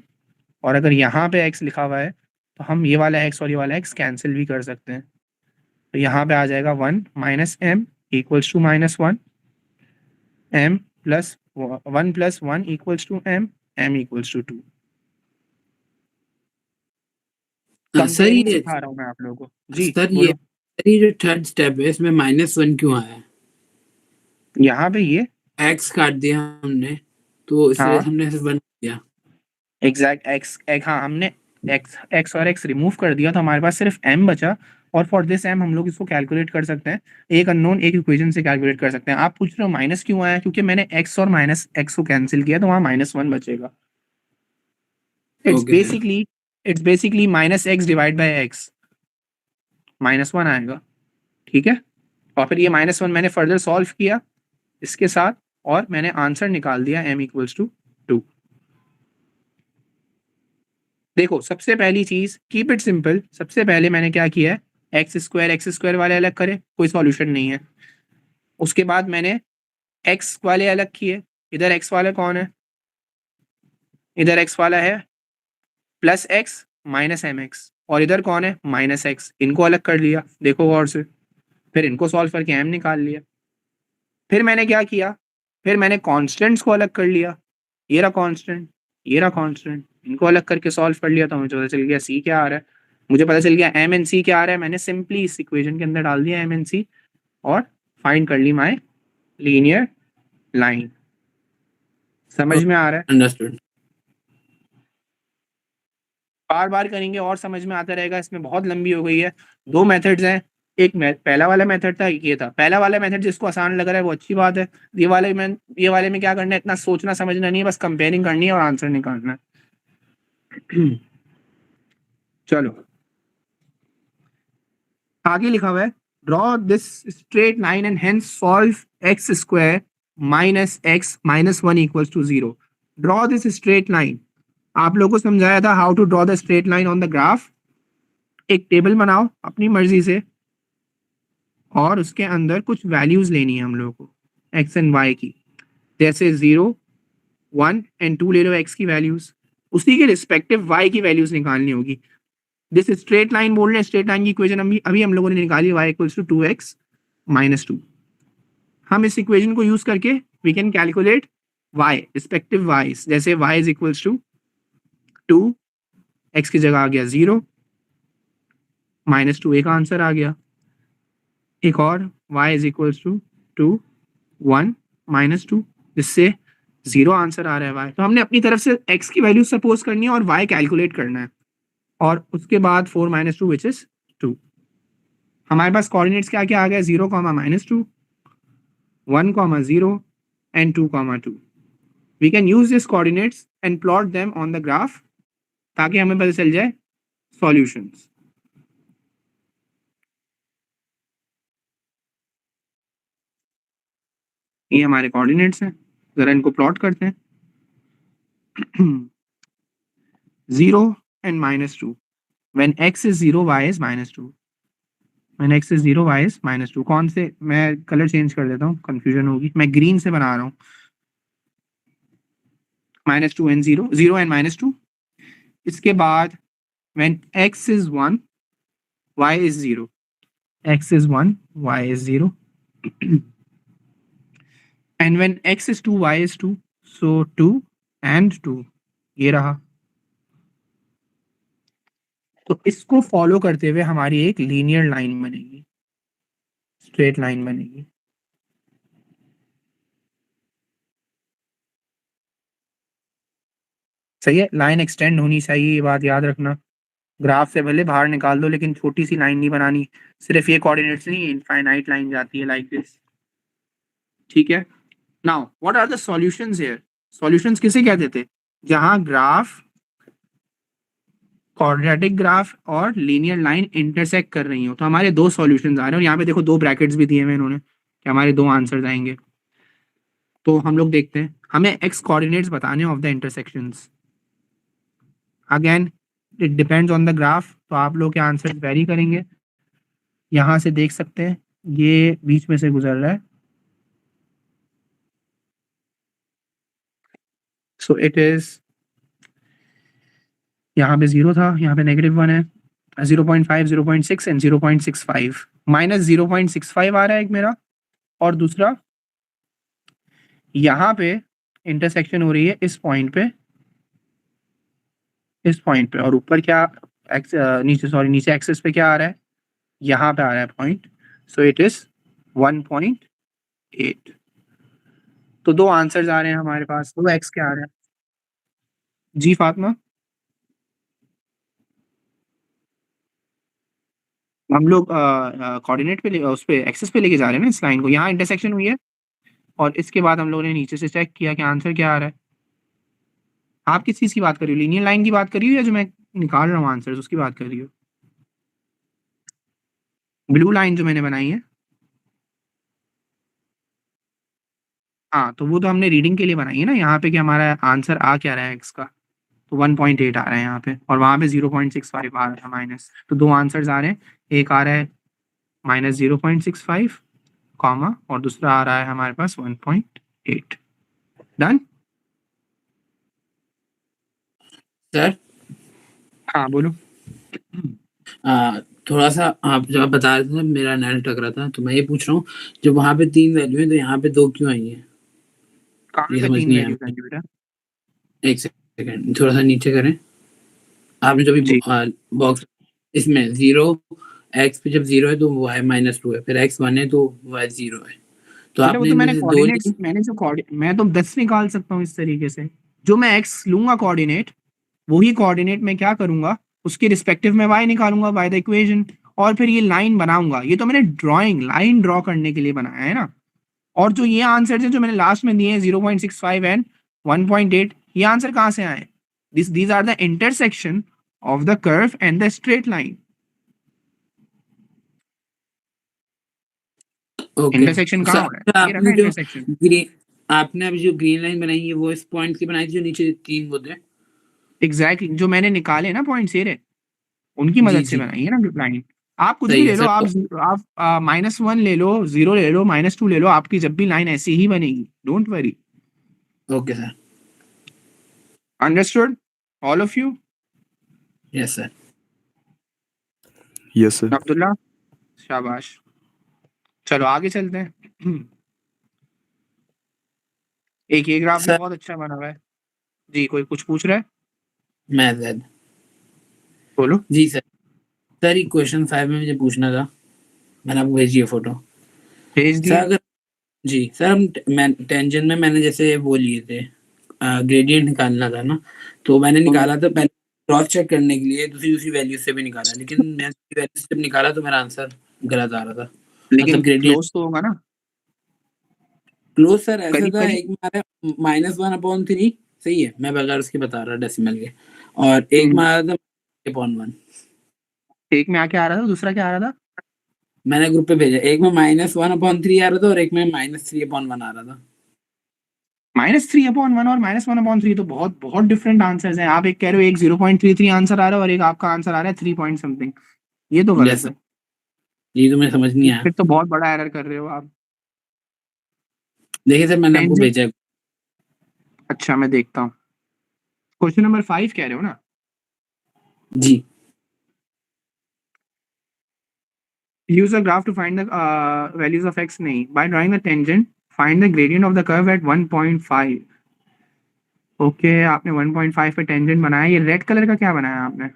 और अगर यहाँ पे एक्स लिखा हुआ है तो हम ये वाला एक्स और ये वाला एक्स कैंसिल भी कर सकते हैं। तो यहाँ पे आ जाएगा 1 minus m equals to -1, m plus 1 plus 1 equals to m, m equals to 2। Sir ये दिखा रहा हूँ मैं आप लोगों को जी, सर बोलो। ये जो थर्ड स्टेप है इसमें -1 क्यों आया है? यहाँ पे ये एक्स काट दिया हमने तो इसलिए हाँ हमने सिर्फ 1 किया। एग्जैक्ट एक्स हाँ हमने एक्स और एक्स रिमूव कर दिया तो हमारे पास सिर्फ एम बचा, और फॉर दिस एम हम लोग इसको कैलकुलेट कर सकते हैं, एक अननोन एक इक्वेशन से कैलकुलेट कर सकते हैं। आप पूछ रहे हो माइनस क्यों आया, क्योंकि मैंने एक्स और माइनस एक्स को कैंसिल किया तो वहाँ -1 बचेगा। It's okay sir. Basically minus x divide by x, -1 आएगा, ठीक है। और फिर ये -1 मैंने फर्दर सॉल्व किया इसके साथ, और मैंने आंसर निकाल दिया m इक्वल्स टू 2। देखो सबसे पहली चीज, कीप इट सिंपल, सबसे पहले मैंने क्या किया है, एक्स स्क्वायर वाले अलग करे, कोई सॉल्यूशन नहीं है। उसके बाद मैंने एक्स वाले अलग किए, इधर एक्स वाला कौन है, इधर एक्स वाला है plus x minus M x, और इधर कौन है माइनस एक्स, इनको अलग कर लिया, देखो और से, फिर इनको सॉल्व करके एम निकाल लिया। फिर मैंने क्या किया, फिर मैंने कॉन्स्टेंट्स को अलग कर लिया, ये रहा कांस्टेंट, ये रहा कांस्टेंट, इनको अलग करके सॉल्व कर लिया तो मुझे पता चल गया सी क्या आ रहा है, मुझे पता चल गया एम एंड सी क्या आ रहा है। मैंने सिंपली इस इक्वेशन के अंदर डाल दिया एम एंड सी और फाइंड कर ली माय लीनियर लाइन। समझ में आ रहा है, अंडरस्टूड। बार बार करेंगे और समझ में आता रहेगा, इसमें बहुत लंबी हो गई है। दो मेथड्स हैं, एक पहला वाला मेथड था, ये था पहला वाला मेथड, जिसको आसान लग रहा है वो अच्छी बात है। ये वाले में क्या करना है, इतना सोचना समझना नहीं है, बस कंपेयरिंग करनी है और आंसर निकालना है। चलो आगे लिखा हुआ है, draw this straight line and hence solve x square minus x minus 1 equals to 0। Draw this straight line, आप लोगों को समझाया था how to draw the straight line on the graph. एक टेबल बनाओ अपनी मर्जी से, और उसके अंदर कुछ वैल्यूज लेनी है हम लोगों को एक्स एंड वाई की, जैसे 0 1 एंड 2 ले लो एक्स की वैल्यूज, उसी के रिस्पेक्टिव वाई की वैल्यूज निकालनी होगी। दिस स्ट्रेट लाइन बोल रहे हैं, स्ट्रेट लाइन की इक्वेशन अभी हम लोगों ने निकाली, y equals to 2x minus 2। हम इस इक्वेशन को यूज करके we can calculate y respective y's, जैसे y is equals to 2, x की जगह आ गया 0 -2, एक आंसर आ गया। एक और y इज इक्वल्स टू 2 1 -2, जिससे 0 आंसर आ रहा है y। तो हमने अपनी तरफ से x की वैल्यू सपोज करनी है और y कैलकुलेट करना है, और उसके बाद 4 - 2 विच इज 2। हमारे पास कोऑर्डिनेट्स क्या क्या आ गया, 0, -2, 1, 0 and 2, 2। We can use this coordinates and plot them on the graph, ताकि हमें पता चल जाए सॉल्यूशंस। ये हमारे कोऑर्डिनेट्स हैं, जरा इनको प्लॉट करते हैं। 0 and -2 when x is 0 y is -2 when x is 0 y is -2 कौन से, मैं कलर चेंज कर देता हूँ, कंफ्यूजन होगी, मैं ग्रीन से बना रहा हूँ। -2 and 0 0 and -2। इसके बाद when x is 1 y is 0 x is 1 y is 0 and when x is 2 y is 2 so 2 and 2 ये रहा। तो इसको फॉलो करते हुए हमारी एक लीनियर लाइन बनेगी, स्ट्रेट लाइन बनेगी। सही है, लाइन एक्सटेंड होनी चाहिए, ये बात याद रखना। ग्राफ से भले बाहर निकाल दो लेकिन छोटी सी लाइन नहीं बनानी, सिर्फ ये कोऑर्डिनेट्स नहीं, इनफाइनाइट लाइन जाती है लाइक दिस। ठीक है, now what are the solutions here? Solutions किसे कहते थे? जहां ग्राफ, क्वाड्रेटिक ग्राफ और लीनियर लाइन इंटरसेक्ट कर रही हो। तो हमारे दो सॉल्यूशंस आ रहे हैं और यहाँ पे देखो दो ब्रैकेट्स भी दिए हुए इन्होंने कि हमारे दो आंसर्स आएंगे। तो हम लोग देखते हैं, हमें एक्स कोऑर्डिनेट्स बताने of the intersections. Again it depends on the graph, तो आप लोग के आंसर वेरी करेंगे। यहाँ से देख सकते हैं ये बीच में से गुजर रहा है, सो इट इज, यहाँ पे 0 था, यहाँ पे -1 है, 0.5 0.6 एंड 0.65 -0.65 आ रहा है एक मेरा, और दूसरा यहाँ पे इंटरसेक्शन हो रही है इस पॉइंट पे, इस पॉइंट पे, और ऊपर क्या नीचे, सॉरी नीचे एक्सिस पे क्या आ रहा है, यहाँ पे आ रहा है पॉइंट, सो इट इज 1.8। तो दो आंसर्स आ रहे हैं हमारे पास, दो एक्स क्या आ रहा है? जी फातिमा, हम लोग कोऑर्डिनेट पे उस पे एक्सिस पे लेके जा रहे हैं ना इस लाइन को, यहाँ इंटरसेक्शन हुई है और इसके बाद हम लोगों ने नीचे से चेक किया कि आंसर क्या आ रहा है। आप किस चीज़ की बात कर रही हो, लीनियर लाइन की बात कर रही हो या जो मैं निकाल रहा हूँ आंसर्स उसकी बात कर रही हो? ब्लू लाइन जो मैंने बनाई है, हाँ, तो वो तो हमने रीडिंग के लिए बनाई है ना, यहाँ पे कि हमारा आंसर आ क्या रहा है एक्स का, तो 1.8 आ रहा है यहाँ पे, और वहाँ पे 0.65 आ रहा था माइनस। तो दो आंसर्स आ रहे हैं, एक आ रहा है -0.65 कॉमा, और दूसरा आ रहा है हमारे पास 1.8। डन? सर हाँ बोलो। थोड़ा सा आप जब आप बता रहे थे मेरा नेट लग रहा था, तो मैं ये पूछ रहा हूँ जब वहाँ पे 3 वैल्यू है तो यहाँ पे 2 क्यों आई है? कहाँ ये पे समझ 3 नहीं आया वैल्यूज मुझे। आएंगी बेटा? 1 सेकंड थोड़ा सा नीचे करें। आपने जो भी जी, बॉक्स इसमें 0 x पे जब 0 है तो y -2 है, फिर x 1 है तो y 0 है। तो बेटा वो आपने तो इनमें मैंने से 2 कोऑर्डिनेट्स, ली। मैंने जो मैं तो 10 निकाल सकता हूँ इस तरीके से। जो मैं एक्स लूंगा कोऑर्डिनेट, वही कोऑर्डिनेट मैं क्या करूंगा, उसके रिस्पेक्टिव में y निकालूंगा बाय द इक्वेशन, और फिर ये लाइन बनाऊंगा। ये तो मैंने ड्राइंग लाइन ड्रॉ करने के लिए बनाया है ना। और जो ये आंसर है जो मैंने लास्ट में दिए हैं 0.65 एंड 1.8, ये आंसर कहाँ से आए? These are the intersection of the curve and the straight line. Okay intersection कहाँ हो रहा है? ये रखा इंटरसेक्शन। आपने अभी जो ग्रीन लाइन बनाई है वो इस पॉइंट की बनाई थी जो नीचे 3 वो थे। एग्जैक्टली, जो मैंने निकाले ना पॉइंट से रे, उनकी जी मदद से जी बनाई है ना लाइन। आप कुछ भी सही है ले लो, सर। आप -1 ले लो, 0 ले लो, -2 ले लो, आपकी जब भी लाइन ऐसी ही बनेगी, don't worry. Okay sir. Understood all of you? Yes sir. Yes, sir. Abdullah, शाबाश। चलो आगे चलते हैं। एक ये ग्राफ भी सर बहुत अच्छा बना हुआ है। जी, कोई कुछ पूछ रहा है? मैं ज़ेड बोलो। जी सर। सर ये क्वेश्चन 5 में मुझे पूछना था, मैंने आपको भेजी है फोटो। भेज सर दिए। अगर जी सर हम मैं टेंजेंट में मैंने जैसे वो लिए थे ग्रेडियंट निकालना था ना, तो मैंने निकाला था पहले क्रॉस चेक करने के लिए दूसरी वैल्यू से भी निकाला, लेकिन मैं वैल्यू से जब निकाला तो मेरा आंसर गलत आ रहा था। लेकिन मतलब ग्रेडियंट क्लोज तो होगा ना? क्लोज सर ऐसा करीब था, करीब। एक में आ रहा है -1/3, सही है, मैं बगैर उसके बता रहा डेसिमल के, और एक में आ रहा था -1। एक में आके आ रहा था, दूसरा क्या आ रहा था? मैंने ग्रुप पे भेजा, एक में -1/3 आ रहा था और एक में -3/1 आ रहा था। -3/1 और -1/3 तो बहुत बहुत डिफरेंट आंसर्स हैं। आप एक कह रहे हो एक 0.33 आंसर आ रहा है और एक आपका आंसर आ रहा है 3 पॉइंट समथिंग। ये तो गलत यस सर, है। ये तो मुझे समझ नहीं आया। फिर तो बहुत बड़ा एरर कर रहे हो आप। देखिए सर, मैंने आपको टेंजेंट, भेजा है। अच्छा मैं देखता हूँ। क्वेश्चन नंबर 5 कह रहे हो ना? जी। Use a graph to find the values of x। नहीं, by drawing the tangent find the gradient of the curve at 1.5। Okay, आपने 1.5 पे टेंजेंट बनाया। ये रेड कलर का क्या बनाया आपने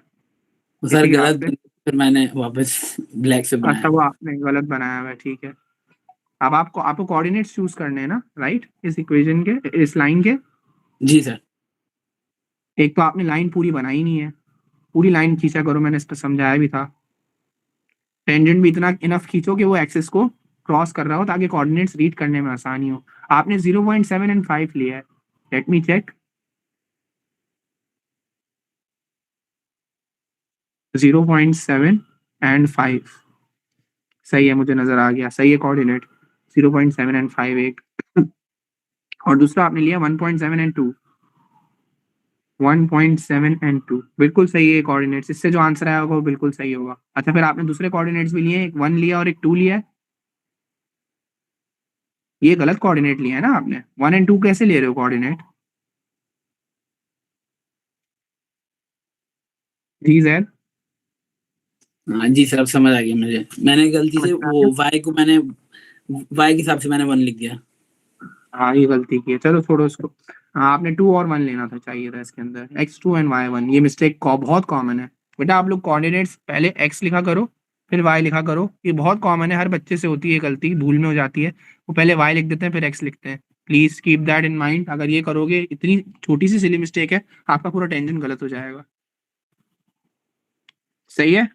सर इसी ग्राफ गलत, पे? फिर मैंने वापस ब्लैक से अच्छा, बनाया। वो आपने गलत बनाया हुआ है, ठीक है। अब आपको आपको कोऑर्डिनेट्स चूज करने हैं ना, राइट? इस इक्वेशन के, इस लाइन के। जी सर। एक तो आपने लाइन पूरी बनाई नहीं है, पूरी लाइन खींचा करो, मैंने इस पर समझाया भी था। टेंजेंट भी इतना इनफ खींचो कि वो एक्सिस को क्रॉस कर रहा हो ताकि कोऑर्डिनेट्स रीड करने में आसानी हो। आपने 0.7 एंड 5 लिया है। Let me check. 0.7 एंड 5 सही है, मुझे नजर आ गया, सही है कोऑर्डिनेट। 0.7 एंड 5 एक। और दूसरा आपने लिया 1.7 एंड 2। 1.7 एंड 2 बिल्कुल सही है कोऑर्डिनेट्स। इससे जो आंसर आया होगा वो बिल्कुल सही होगा। अच्छा, फिर आपने दूसरे कोऑर्डिनेट्स भी लिए, एक 1 लिया और एक 2 लिया है। ये गलत कोऑर्डिनेट लिया है ना आपने। 1 एंड 2 कैसे ले रहे हो कोऑर्डिनेट? जी सर। हाँ जी सर, अब समझ आ गया मुझे। मैंने गलती से वो y को मैंने y के हिसाब से मैंने 1 लिख दिया। हाँ, ये गलती की है, चलो छोड़ो इसको। हाँ, आपने 2 और 1 लेना था, चाहिए था इसके अंदर x2 एंड y1। ये मिस्टेक बहुत कॉमन है बेटा। आप लोग कोऑर्डिनेट्स पहले x लिखा करो फिर y लिखा करो। ये बहुत कॉमन है, हर बच्चे से होती है गलती, भूल में हो जाती है। वो पहले y लिख देते हैं फिर x लिखते हैं। Please keep that in mind. अगर ये करोगे, इतनी छोटी सी सिली मिस्टेक है, आपका पूरा टेंशन गलत हो जाएगा। सही है।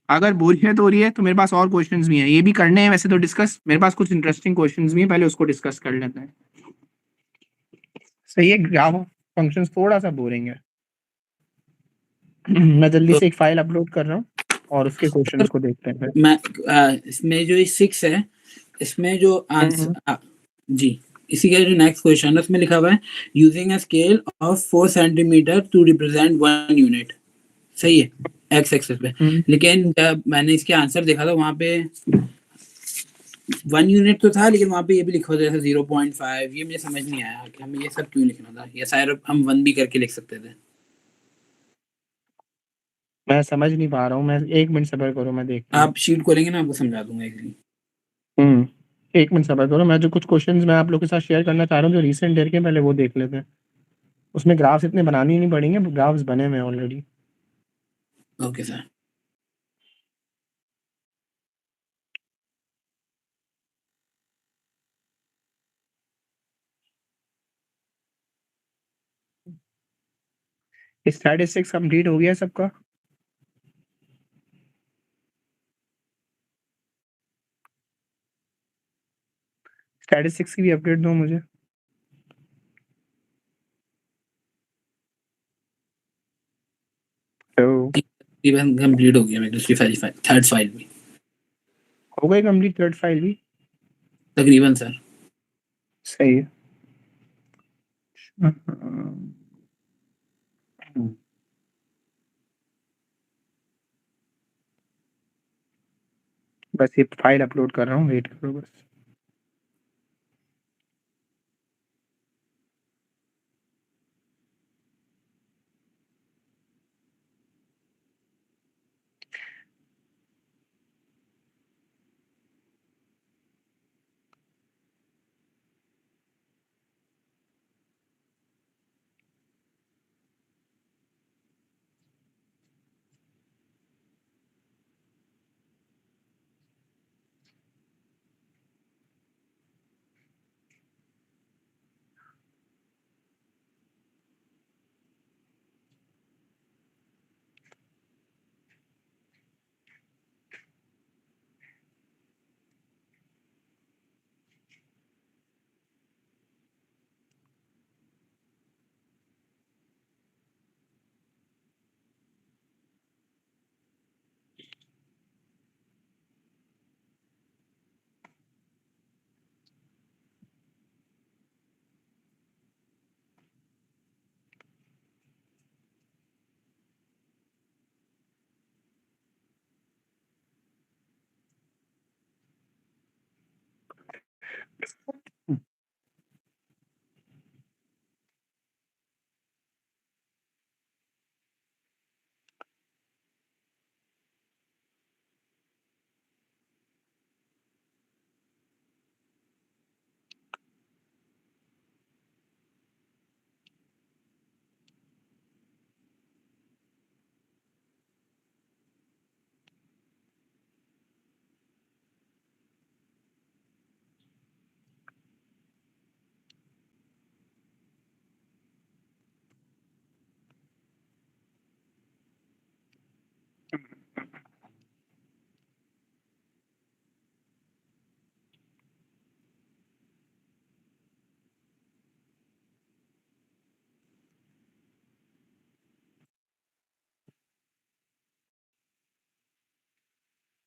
अगर बोरियत हो रही है तो मेरे पास और क्वेश्चंस भी हैं, ये भी करने हैं वैसे तो डिस्कस। मेरे पास कुछ इंटरेस्टिंग क्वेश्चंस भी हैं, पहले उसको डिस्कस कर लेते हैं। सही है। ग्राफ फंक्शंस थोड़ा सा बोरिंग है। मैं जल्दी तो से एक फाइल अपलोड कर रहा हूँ और उसके क्वेश्चंस सर को देखते हैं फिर। मैं इसमें जो ये 6 है, इसमें जो हम्म। आंसर जी, इसी का जो नेक्स्ट क्वेश्चन है उसमें लिखा हुआ है using a scale of 4 centimetre to represent 1 unit. सही है, एक्स एक्सिस पे। हम्म। लेकिन जब मैंने इसके आंसर देखा था वहां पे 1 यूनिट तो था, लेकिन वहां पे ये भी लिखा होता था 0.5। ये मुझे समझ नहीं आया कि हमें ये सब क्यों लिखना था, या शायद हम 1 भी करके लिख सकते थे। मैं समझ नहीं पा रहा हूँ, मैं 1 मिनट सब्र करो, मैं देखता हूँ। आप शीट खोलेंगे ना, आपको समझा दूंगा इजीली। हम्म। 1 मिनट सब्र करो, मैं जो कुछ क्वेश्चंस मैं आप लोग के साथ शेयर करना चाह रहा हूँ जो रिसेंट ईयर के, पहले वो देख लेते हैं। उसमें ग्राफ्स इतने बनानी नहीं पड़ेंगे, ग्राफ्स बने हुए हैं already. Okay sir. Statistics complete हो गया सबका? स्टैटिस्टिक्स की भी अपडेट दो मुझे। तो तकरीबन कंप्लीट हो गया मेरी दूसरी फाइल, थर्ड फाइल भी हो गई कंप्लीट थर्ड फाइल भी? तकरीबन सर। सही है। हम्म। बस ये फाइल अपलोड कर रहा हूँ, वेट करो बस।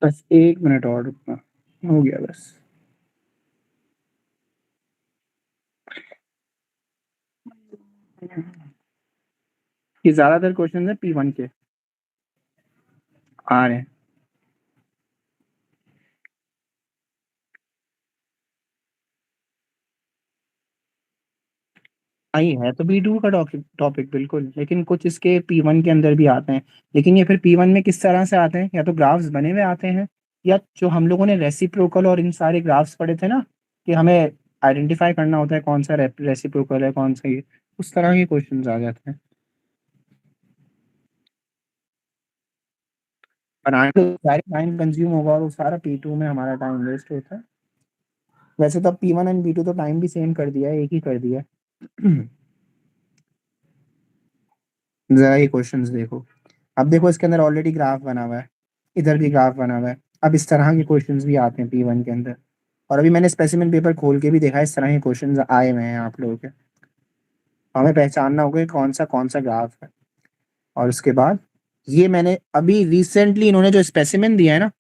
बस 1 मिनट और रुकना, हो गया बस। ये ज़्यादातर क्वेश्चन है P1 के आ रहे हैं। आई है तो B2 का टॉपिक बिल्कुल, लेकिन कुछ इसके P1 के अंदर भी आते हैं। लेकिन ये फिर P1 में किस तरह से आते हैं, या तो ग्राफ्स बने हुए आते हैं, या जो हम लोगों ने रेसिप्रोकल और इन सारे ग्राफ्स पढ़े थे ना, कि हमें आइडेंटिफाई करना होता है कौन सा रेसिप्रोकल है कौन सा ये, उस तरह के क्वेश्चंस आ जाते हैं। बनाने तो सारे टाइम कंज्यूम होगा और वो सारा P2 में हमारा टाइम वेस्ट होता है। वैसे तो अब P1 एंड P2 तो टाइम भी सेम कर दिया है, एक ही कर दिया है। जरा ये क्वेश्चंस देखो। अब देखो इसके अंदर ऑलरेडी ग्राफ बना हुआ है, इधर भी ग्राफ बना हुआ है। अब इस तरह के क्वेश्चंस भी आते हैं P1 के अंदर, और अभी मैंने स्पेसिमेन पेपर खोल के भी देखा, इस तरह के क्वेश्चंस आए हुए हैं आप लोगों के। हमें पहचानना होगा कि कौन सा ग्राफ है। और उसके बाद ये मैंने अभी रिसेंटली इन्होंने जो स्पेसिमेन दिया है ना,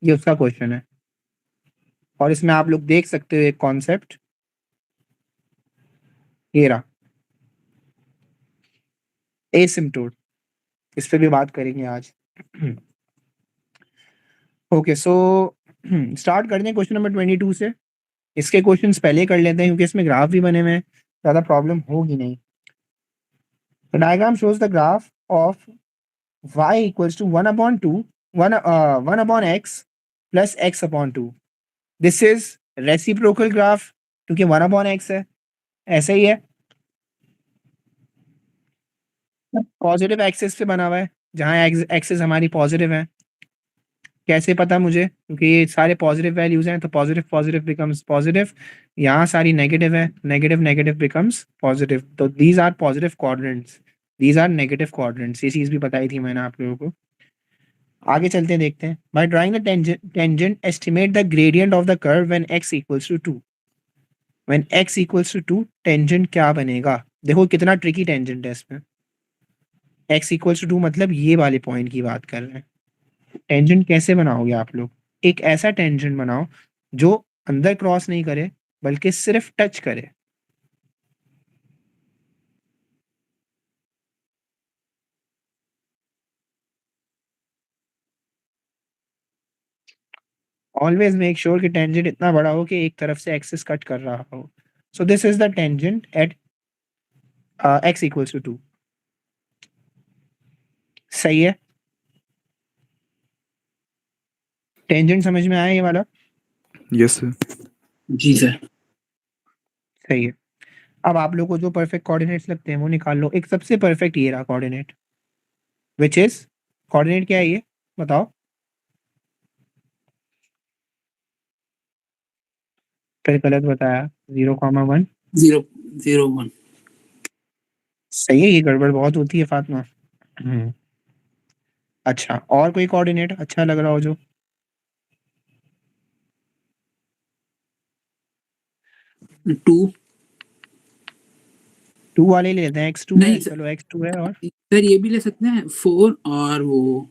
ये उसका क्वेश्चन है। और इसमें आप लोग देख सकते हो एक कॉन्सेप्ट, ये रहा एसिम्प्टोट, इस पे भी बात करेंगे आज। ओके, सो स्टार्ट करते हैं क्वेश्चन नंबर 22 से। इसके क्वेश्चंस पहले कर लेते हैं क्योंकि इसमें ग्राफ भी बने हुए हैं, ज़्यादा प्रॉब्लम होगी नहीं। The diagram shows the graph of y equals to 1 upon x plus x upon 2. This is reciprocal graph क्योंकि 1 upon x है, ऐसा ही है। पॉजिटिव एक्सिस पे बना हुआ है, जहाँ एक्सिस हमारी पॉजिटिव है। कैसे पता मुझे, क्योंकि ये सारे पॉजिटिव वैल्यूज हैं, तो पॉजिटिव पॉजिटिव बिकम्स पॉजिटिव, यहाँ सारी नेगेटिव है, नेगेटिव नेगेटिव बिकम्स पॉजिटिव। तो these are positive quadrants, these are negative quadrants. ये चीज़ भी बताई थी मैंने आप लोगों को। आगे चलते हैं, देखते हैं। By drawing the tangent estimate the gradient of the curve when x equals to 2। When x equals to 2 tangent क्या बनेगा। देखो कितना ट्रिकी टेंजेंट है इसमें। x इक्वल्स टू 2 मतलब ये वाले पॉइंट की बात कर रहे हैं। टेंजेंट कैसे बनाओगे आप लोग, एक ऐसा टेंजेंट बनाओ जो अंदर क्रॉस नहीं करे बल्कि सिर्फ टच करे। ऑलवेज मेक श्योर कि टेंजेंट इतना बड़ा हो कि एक तरफ से एक्सिस कट कर रहा हो। So this is the tangent at x equals to 2। सही है, टेंजेंट समझ में आया ये वाला। Yes, sir. जी सर। सही है। अब आप लोग को जो परफेक्ट कोऑर्डिनेट्स लगते हैं वो निकाल लो। एक सबसे परफेक्ट ये रहा कोऑर्डिनेट, विच इज, कोऑर्डिनेट क्या है ये बताओ। फिर गलत बताया, 0,1। 0, 0, 1। सही है, ये गड़बड़ बहुत होती है फातिमा। अच्छा, और कोई कोऑर्डिनेट अच्छा लग रहा हो जो। 2। 2 वाले ले लेते हैं, x2 है, नहीं सर, चलो x2 है। और सर ये भी ले सकते हैं 4 और वो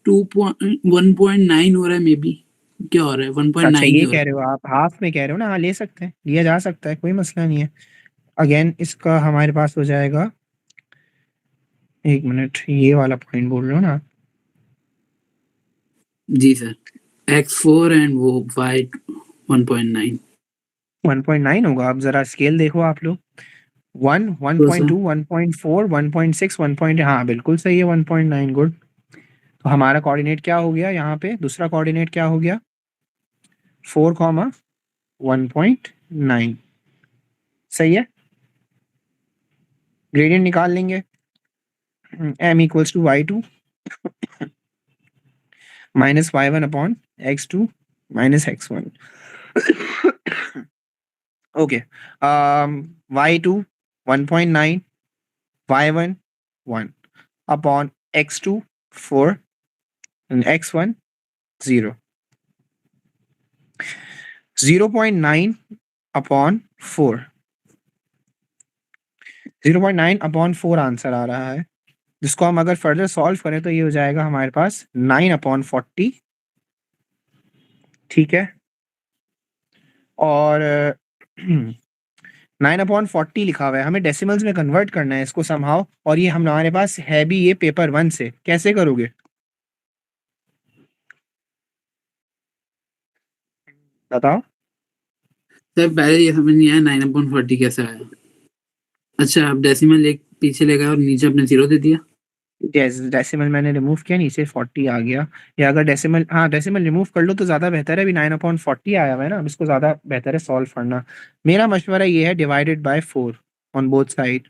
1.9 हो रहा है, मे बी क्या हो रहा है, 1.9 अच्छा, ही ये हो कह रहा रहे हो आप, हाफ में कह रहे हो ना। हाँ, ले सकते हैं, लिया जा सकता है, कोई मसला नहीं है। अगेन इसका हमारे पास हो जाएगा, एक मिनट, ये वाला पॉइंट बोल रहे हो ना। है। जी सर, x4 एंड वो y 1.9 1.9 होगा। अब जरा स्केल देखो आप लोग, 1, तो 1.2, 1.4, 1.6, 1. हाँ बिल्कुल सही है, 1.9। गुड। तो हमारा कोऑर्डिनेट क्या हो गया यहाँ पे, दूसरा कोऑर्डिनेट क्या हो गया, 4, 1.9। सही है। ग्रेडियंट निकाल लेंगे, m equals to y2 minus y1 upon x2 minus x1। Okay, y2 1.9, y1 1 upon x2 4 and x1 0। 0.9 upon 4, 0.9 upon 4 answer आ रहा है, जिसको हम अगर फर्दर सॉल्व करें तो ये हो जाएगा हमारे पास 9/40। ठीक है, और 9/40 लिखा हुआ है, हमें डेसिमल्स में कन्वर्ट करना है इसको समहाउ, और ये हमारे पास है भी ये पेपर 1 से। कैसे करोगे बताओ। सर पहले ये समझ नहीं आया 9/40 कैसे आया। अच्छा, आप डेसिमल एक पीछे ले गए और नीचे अपने 0 दे दिया। डेसिमल मैंने रिमूव किया, नीचे 40 आ गया। या अगर डेसिमल, हाँ डेसिमल रिमूव कर लो तो ज़्यादा बेहतर है, अभी 9/40 आया हुआ है ना, अब इसको ज़्यादा बेहतर है सॉल्व करना। मेरा मशवरा ये है, divided by 4 on both side,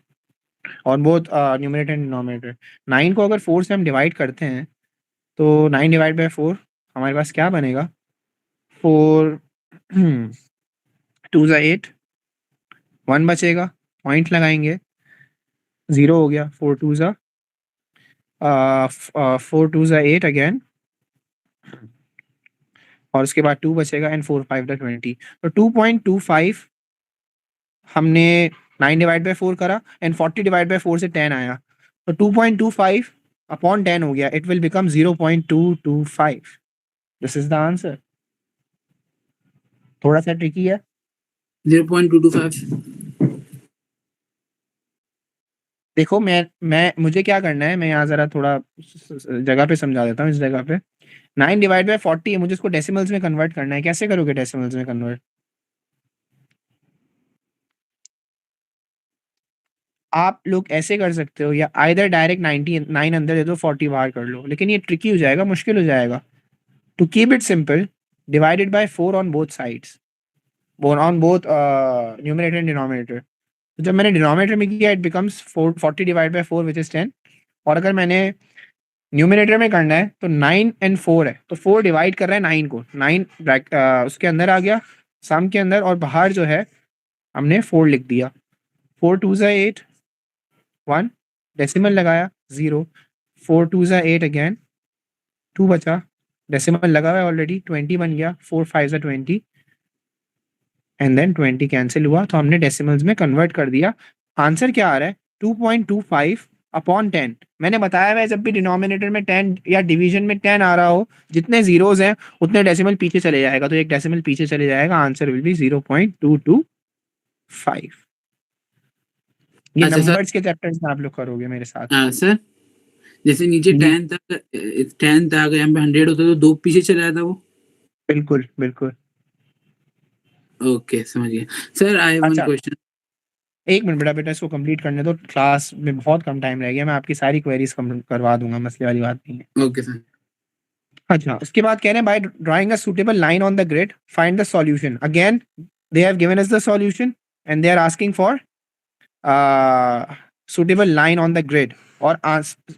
on both numerator and denominator. 9 को अगर 4 से हम डिवाइड करते हैं तो 9 डिवाइड बाय 4 हमारे पास क्या बनेगा, 4 2 ज़ा 8, 1 बचेगा, पॉइंट लगाएंगे, 0 हो गया, 4 2 ज़ा 8 अगेन, और उसके बाद 2 बचेगा एंड 4 5 20। तो 2.25 हमने 9 डिवाइड बाय 4 करा एंड 40 डिवाइड बाय 4 से 10 आया, तो 2.25 अपॉन 10 हो गया, it will become 0.225। This is the answer. थोड़ा सा ट्रिकी है। 0.225। देखो मैं मुझे क्या करना है, मैं यहाँ जरा थोड़ा जगह पे समझा देता हूँ। इस जगह पे 9 डिवाइड बाय 40 है, मुझे इसको डेसिमल्स में कन्वर्ट करना है। कैसे करोगे डेसिमल्स में कन्वर्ट? आप लोग ऐसे कर सकते हो, या आइदर डायरेक्ट 99 अंदर दे दो, 40 बाहर कर लो, लेकिन ये ट्रिकी हो जाएगा, मुश्किल हो जाएगा। To keep it simple, divided by 4 on both sides, on both numerator and denominator. तो जब मैंने डिनोमिनेटर में किया, it becomes 40 divide by 4 which is 10, और अगर मैंने न्यूमरेटर में करना है तो 9 एंड 4 है, तो 4 डिवाइड कर रहा है 9 को, 9 उसके अंदर आ गया, सम के अंदर, और बाहर जो है हमने 4 लिख दिया। 4 2 ज़ा 8, 1 डेसिमल लगाया, 0, 4 2 ज़ा 8 अगेन, 2 बचा, डेसिमल लगा हुआ है ऑलरेडी, 20 बन गया, 4 5 ज़ा 20 एंड देन 20 कैंसिल हुआ, तो हमने डेसिमल्स में कन्वर्ट कर दिया। आंसर क्या आ रहा है, 2.25 अपॉन 10। मैंने बताया हुआ है, जब भी डिनोमिनेटर में 10 या डिवीजन में 10 आ रहा हो, जितने जीरोस हैं उतने डेसिमल पीछे चले जाएगा, तो एक डेसिमल पीछे चले जाएगा, आंसर विल बी 0.225। ये अच्छा सर, नंबर्स के चैप्टर्स में आप लोग करोगे मेरे साथ। सर जैसे नीचे जी 10 तक 10 तक यहाँ पे 100 होता तो 2 पीछे चला जाता वो। बिल्कुल बिल्कुल। ओके, समझ गया। सर आई हैव वन अच्छा, क्वेश्चन। एक मिनट बेटा, इसको कंप्लीट करने दो, क्लास में बहुत कम टाइम रह गया, मैं आपकी सारी क्वेरीज करवा दूंगा, मसले वाली बात नहीं है। Okay sir. अच्छा, उसके बाद कह रहे हैं, by drawing a suitable line on the grid find the solution. Again they have given us the solution and they are asking for suitable line on the grid, और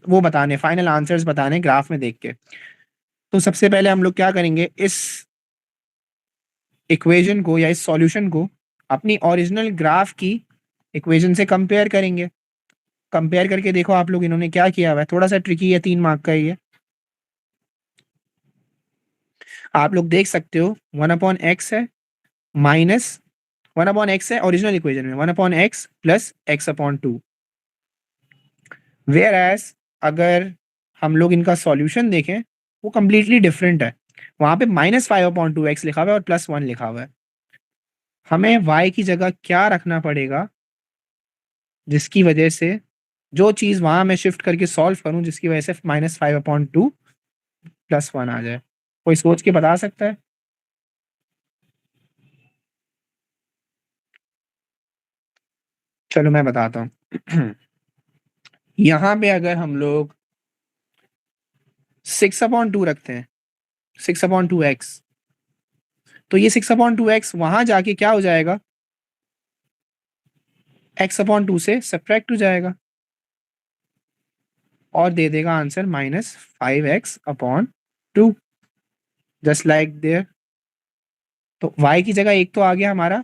वो बताने, फाइनल आंसर्स बताने ग्राफ में देख के। तो सबसे पहले हम लोग क्या करेंगे, इस इक्वेशन को या इस सॉल्यूशन को अपनी ओरिजिनल ग्राफ की इक्वेशन से कंपेयर करेंगे। कंपेयर करके देखो आप लोग इन्होंने क्या किया हुआ है, थोड़ा सा ट्रिकी है, 3 मार्क का ही है। आप लोग देख सकते हो 1/x है, माइनस 1/x है ओरिजिनल इक्वेशन में, 1/x plus x/2। Where as अगर हम लोग इनका सॉल्यूशन देखें, वो कंप्लीटली डिफरेंट है। वहां पे -5/2x लिखा हुआ है और +1 लिखा हुआ है। हमें y की जगह क्या रखना पड़ेगा, जिसकी वजह से जो चीज़ वहां मैं शिफ्ट करके सॉल्व करूं, जिसकी वजह से -5/2 +1 आ जाए। कोई सोच के बता सकता है? चलो मैं बताता हूँ। यहाँ पे अगर हम लोग 6/2 रखते हैं, 6/2x, तो ये 6/2x वहां जाके क्या हो जाएगा, x/2 से सब्ट्रैक्ट हो जाएगा और दे देगा answer -5x/2, just like there. तो y की जगह एक तो आ गया हमारा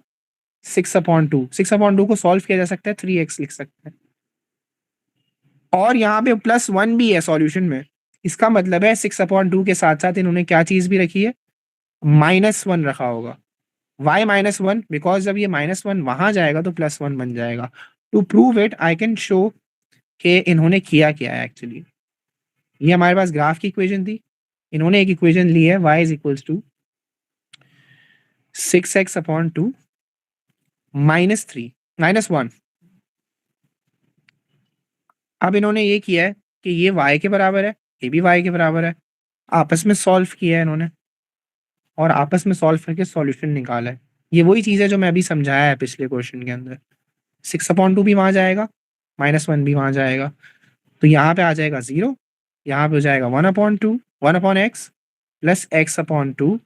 6/2, 6/2 को सॉल्व किया जा सकता है, 3x लिख सकते हैं, और यहाँ पे +1 भी है सॉल्यूशन में। इसका मतलब है 6/2 के साथ साथ इन्होंने क्या चीज भी रखी है, -1 रखा होगा। y -1, बिकॉज जब ये -1 वहां जाएगा तो +1 बन जाएगा। To prove it I can show कि इन्होंने किया क्या है एक्चुअली। ये हमारे पास ग्राफ की इक्वेशन थी, इन्होंने एक इक्वेशन ली है y = 6x/2 -1। अब इन्होंने ये किया है कि ये y के बराबर है, ये भी y के बराबर है, आपस में सॉल्व किया है इन्होंने और आपस में सॉल्व करके सॉल्यूशन निकाला है। ये वही चीज़ है जो मैं अभी समझाया है पिछले क्वेश्चन के अंदर। 6/2 भी वहां जाएगा, -1 भी वहां जाएगा, तो यहाँ पे आ जाएगा 0, यहाँ पे हो जाएगा 1/2 1/x प्लस x/2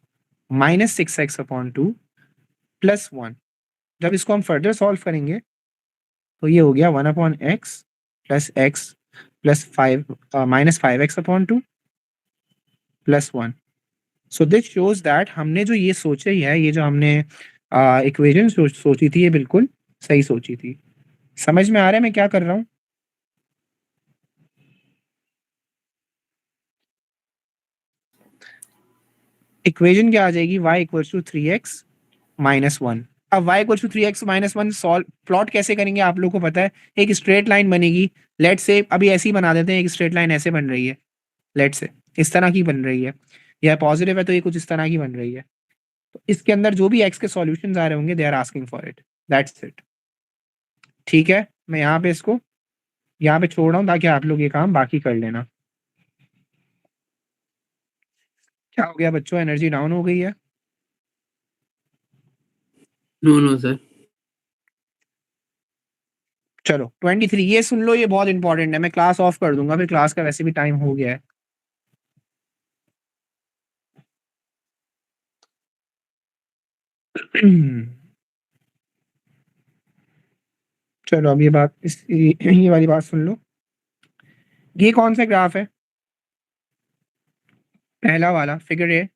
-6x/2 +1। जब इसको हम फर्दर सॉल्व करेंगे तो ये हो गया 1/x plus x plus 5 -5x/2 +1। So this shows that हमने जो ये सोची है, ये जो हमने इक्वेशन सोची थी, ये बिल्कुल सही सोची थी। समझ में आ रहा है मैं क्या कर रहा हूँ? इक्वेशन क्या आ जाएगी, y = 3x - 1। अब y = 3x - 1 सॉल्व प्लॉट कैसे करेंगे आप लोग को पता है, एक स्ट्रेट लाइन बनेगी। लेट से अभी ऐसे ही बना देते हैं, एक स्ट्रेट लाइन ऐसे बन रही है, लेट से इस तरह की बन रही है, यह पॉजिटिव है तो ये कुछ इस तरह की बन रही है। तो इसके अंदर जो भी x के सॉल्यूशंस आ रहे होंगे they are asking for it, that's it. ठीक है, मैं यहाँ पे इसको यहाँ पे छोड़ रहा हूँ ताकि आप लोग ये काम बाकी कर लेना। क्या हो गया बच्चों, एनर्जी डाउन हो गई है? No sir. चलो 23 ये सुन लो, ये बहुत इंपॉर्टेंट है। मैं क्लास ऑफ कर दूंगा, फिर क्लास का वैसे भी टाइम हो गया है। चलो अब ये बात ये वाली बात सुन लो। ये कौन सा ग्राफ है, पहला वाला फिगर ए,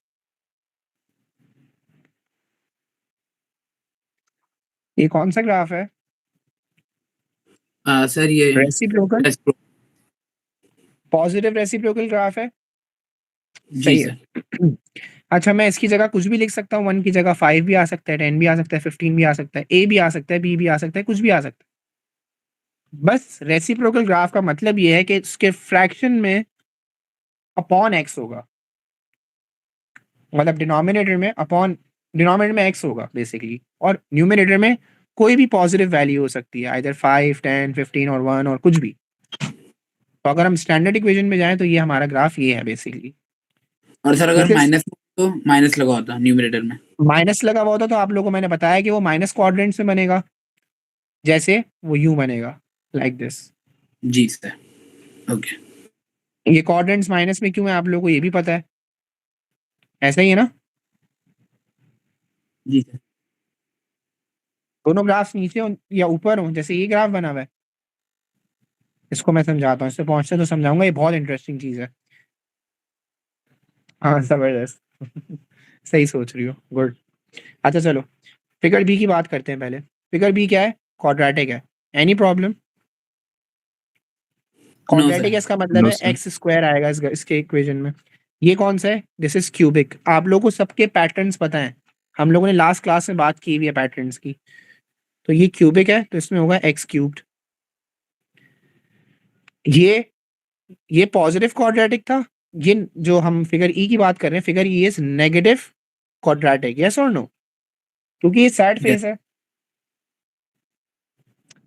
ये कौन सा ग्राफ है? सर ये रेसिप्रोकल, पॉजिटिव रेसिप्रोकल ग्राफ है। जी सही सर। है। अच्छा, मैं इसकी जगह कुछ भी लिख सकता हूँ, 1 की जगह 5 भी आ सकता है, 10 भी आ सकता है, 15 भी आ सकता है, ए भी आ सकता है, बी भी आ सकता है, कुछ भी आ सकता है। बस रेसिप्रोकल ग्राफ का मतलब ये है कि इसके फ्रैक्शन में अपॉन एक्स होगा, मतलब डिनोमिनेटर में एक्स होगा बेसिकली, और न्यूमिनेटर में कोई भी पॉजिटिव वैल्यू हो सकती है, आइदर 5, 10, 15 और 1 और कुछ भी। तो अगर हम स्टैंडर्ड इक्वेशन में जाएं तो ये हमारा ग्राफ ये है बेसिकली। और सर अगर माइनस तो माइनस लगा होता न्यूमरेटर में, माइनस लगा हुआ होता तो आप लोगों को मैंने बताया कि वो माइनस क्वाड्रेंट में बनेगा, जैसे वो यूं बनेगा, लाइक दिस। जी सर। ओके। ये क्वाड्रेंट्स माइनस में क्यों है आप लोगों को ये भी पता है, ऐसा ही है ना? जी सर। दोनों ग्राफ्स नीचे हो या ऊपर हो, जैसे ये ग्राफ बना हुआ है, इसको मैं समझाता हूँ, इससे पहुंचते तो समझाऊंगा, ये बहुत इंटरेस्टिंग चीज है। हाँ जबरदस्त। सही सोच रही हो, गुड। अच्छा चलो फिगर बी की बात करते हैं पहले। फिगर बी क्या है, क्वाड्रेटिक है। Any problem? क्वाड्रेटिक है, इसका मतलब No, है sir. एक्स स्क्वायर आएगा इसके इक्वेशन में। ये कौन सा है, दिस इज क्यूबिक। आप लोगों को सबके पैटर्न्स पता है, हम लोगों ने लास्ट क्लास में बात की हुई है पैटर्न्स की। तो ये क्यूबिक है तो इसमें होगा x क्यूब्ड। ये पॉजिटिव क्वाड्रेटिक था। ये जो हम फिगर ई की बात कर रहे हैं, figure E is negative quadratic, yes और नो? क्योंकि ये सैड फेस है।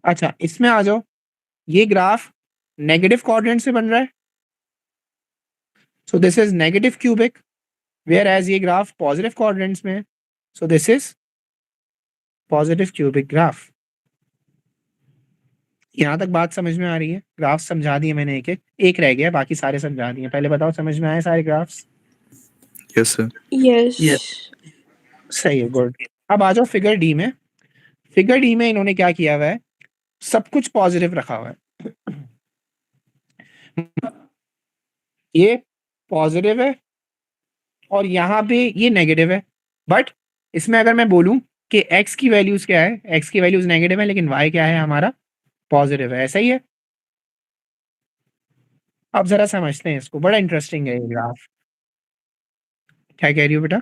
अच्छा इसमें आ जाओ, ये ग्राफ नेगेटिव क्वाड्रेंट से बन रहा है, so this is negative cubic, where as ये ग्राफ पॉजिटिव क्वाड्रेंट्स में है, so this is positive cubic graph. यहाँ तक बात समझ में आ रही है? ग्राफ समझा दिए मैंने एक रह गया, बाकी सारे समझा दिए। पहले बताओ समझ में आए सारे ग्राफ्स? Yes, sir. यस सही है, गुड। अब आ जाओ फिगर डी में। फिगर डी में इन्होंने क्या किया हुआ है, सब कुछ पॉजिटिव रखा हुआ है। ये पॉजिटिव है और यहाँ पे ये नेगेटिव है, बट इसमें अगर मैं बोलूं कि x की वैल्यूज क्या है, x की वैल्यूज नेगेटिव है लेकिन y क्या है हमारा, पॉजिटिव है। ऐसा ही है? अब जरा समझते हैं इसको, बड़ा इंटरेस्टिंग है ये ग्राफ। क्या कह रही हो बेटा?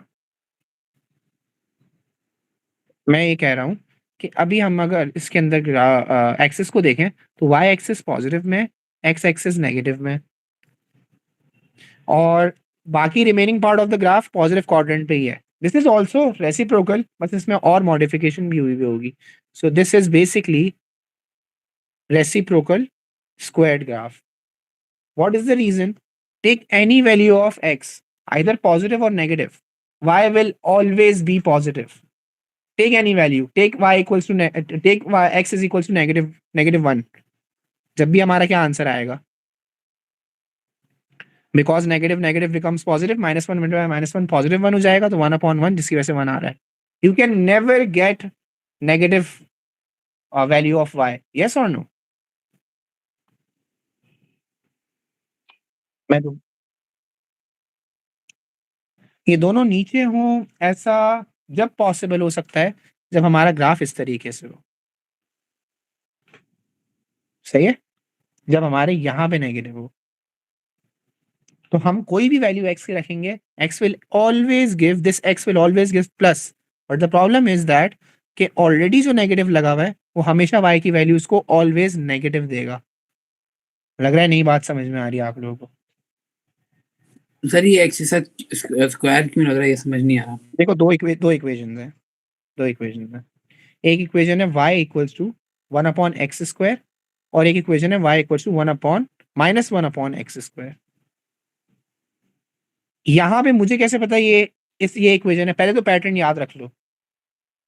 मैं ये कह रहा हूँ कि अभी हम अगर इसके अंदर एक्सिस को देखें तो y एक्सिस पॉजिटिव में, x एक्सिस नेगेटिव में, और बाकी remaining part of the graph positive quadrant पे ही है। दिस इज ऑल्सो रेसिप्रोकल, बस इसमें और मॉडिफिकेशन भी हुई होगी। सो this is basically reciprocal squared graph. What is the reason? Take any value of x, either positive or negative. Y will always be positive. Take any value. Take y equals to take y x is equals to -1. जब भी हमारा क्या आंसर आएगा? Because negative becomes positive, -1 positive 1 हो जाएगा, तो 1/1 जिसकी वजह से 1 आ रहा है. You can never get negative value of y. Yes or no? मैं तो ये दोनों नीचे हों, ऐसा जब पॉसिबल हो सकता है जब हमारा ग्राफ इस तरीके से हो। सही है? जब हमारे यहाँ पे नेगेटिव हो तो हम कोई भी वैल्यू x की रखेंगे, x will always give plus, but the problem is that कि ऑलरेडी जो नेगेटिव लगा हुआ है वो हमेशा y की वैल्यूज को ऑलवेज नेगेटिव देगा। लग रहा है नहीं बात समझ में आ रही है आप लोगों को? सर ये एक्स के साथ स्क्वायर क्यों लग रहा है, ये समझ नहीं आ रहा। देखो दो इक्वेशन है, एक इक्वेशन है y इक्वल्स टू 1/x² और एक इक्वेशन है y इक्वल्स टू -1/x²। यहाँ पे मुझे कैसे पता ये इक्वेशन है? पहले तो पैटर्न याद रख लो,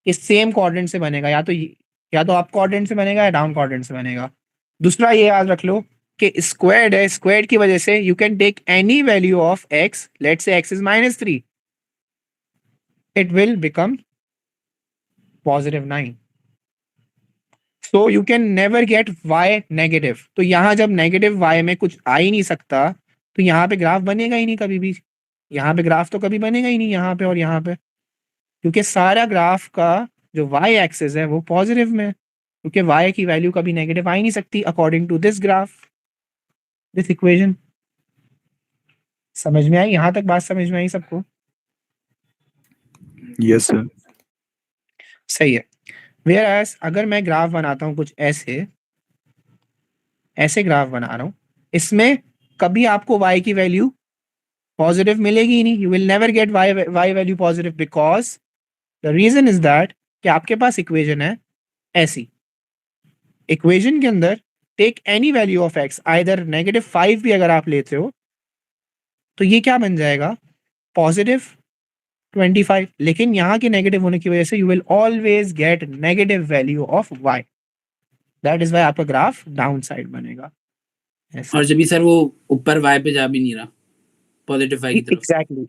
इस सेम कोऑर्डिनेट से बनेगा, या तो अप कोऑर्डिनेट से बनेगा या डाउन कोऑर्डिनेट से बनेगा। दूसरा ये याद रख लो कि स्क्वायर्ड है, स्क्वायर्ड की वजह से you can take any value of x, let's say x is -3, it will become +9. So you can never get y negative. तो यहाँ जब नेगेटिव y में कुछ आ ही नहीं सकता तो यहाँ पे ग्राफ बनेगा ही नहीं कभी भी। यहाँ पे ग्राफ तो कभी बनेगा ही नहीं, यहाँ पे और यहाँ पे, क्योंकि सारा ग्राफ का जो y एक्सिस है वो पॉजिटिव में, क्योंकि y की वैल्यू कभी नेगेटिव आ ही नहीं सकती according to this graph, this equation. समझ में आई? यहाँ तक बात समझ में आई सबको? Yes, sir. सही है। Whereas अगर मैं ग्राफ बनाता हूँ कुछ ऐसे ग्राफ बना रहा हूँ, इसमें कभी आपको y की वैल्यू पॉजिटिव मिलेगी ही नहीं। You will never get y value positive because the reason is that कि आपके पास इक्वेशन है ऐसी, इक्वेशन के अंदर take any value of x, either -5 भी अगर आप लेते हो तो ये क्या बन जाएगा, +25। लेकिन यहाँ के नेगेटिव होने की वजह से you will always get negative value of y, that is why आपका ग्राफ डाउन साइड बनेगा। और जब भी सर वो ऊपर y पे जा भी नहीं रहा पॉजिटिव y की तरफ।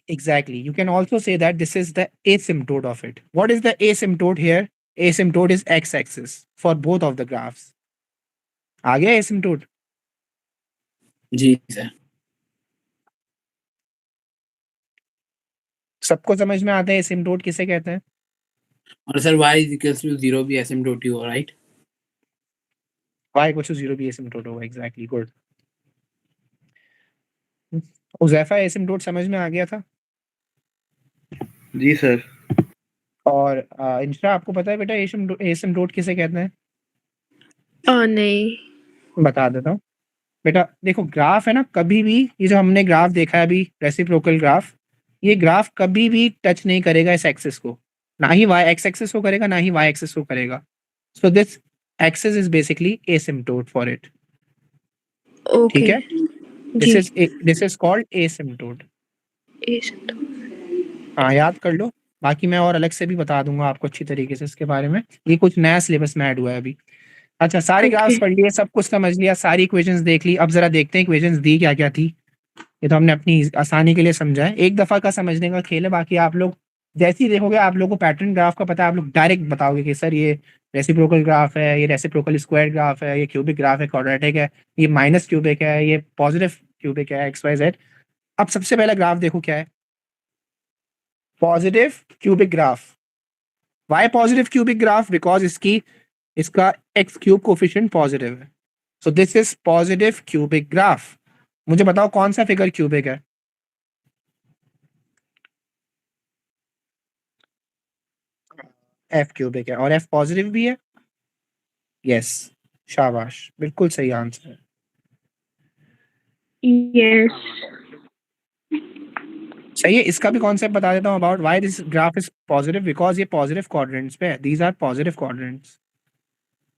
Exactly. You can also say that this is the asymptote of it. What is the asymptote here? Asymptote is x-axis for both of the graphs. आ गया asymptote? जी सर। सबको समझ में आता है asymptote किसे कहते हैं? और सर y = 0 भी एसिम्प्टोट ही होगा, राइट? y equals to 0 भी asymptote होगा, exactly, good. उज़ैफा asymptote समझ में आ गया था? जी सर। और इंशा आपको पता है बेटा asymptote किसे कहते हैं? नहीं बता देता हूँ बेटा। देखो ग्राफ है ना, कभी भी ये जो हमने ग्राफ देखा है अभी रेसिप्रोकल ग्राफ, ये ग्राफ कभी भी टच नहीं करेगा इस एक्सिस को, ना ही y x एक्सिस को करेगा ना ही y एक्सिस को करेगा। So this axis is basically asymptote for it. Okay ठीक है, दिस इज कॉल्ड एसिम्प्टोट। हाँ याद कर लो, बाकी मैं और अलग से भी बता दूंगा आपको अच्छी तरीके से इसके बारे में, ये कुछ नया सिलेबस में ऐड हुआ है अभी। अच्छा, सारे ग्राफ्स Okay. पढ़ लिए, सब कुछ समझ लिया, सारी इक्वेशंस देख ली। अब जरा देखते हैं इक्वेशंस दी क्या क्या थी। ये तो हमने अपनी आसानी के लिए समझा है, एक दफा का समझने का खेल है। बाकी आप लोग जैसे ही देखोगे, आप लोगों को पैटर्न ग्राफ का पता है, आप लोग डायरेक्ट बताओगे कि सर ये रेसिप्रोकल ग्राफ है, ये रेसिप्रोकल स्क्वायर ग्राफ है, ये क्यूबिक ग्राफ है, क्वाड्रेटिक है, ये माइनस क्यूबिक है, ये पॉजिटिव क्यूबिक है, एक्स वाई जेड। अब सबसे पहला ग्राफ देखो क्या है, positive cubic graph. Why positive cubic graph? Because इसका एक्स क्यूब कोफिशिएंट पॉजिटिव है। So this is positive cubic graph. मुझे बताओ कौन सा फिगर क्यूबिक है? एफ क्यूबिक है, और एफ पॉजिटिव भी है। यस, शाबाश, बिल्कुल सही आंसर है। Yes. सही है। इसका भी कॉन्सेप्ट बता देता हूँ about why this graph is positive, because ये पॉजिटिव क्वाड्रेंट्स पे है, दीज आर पॉजिटिव क्वाड्रेंट्स।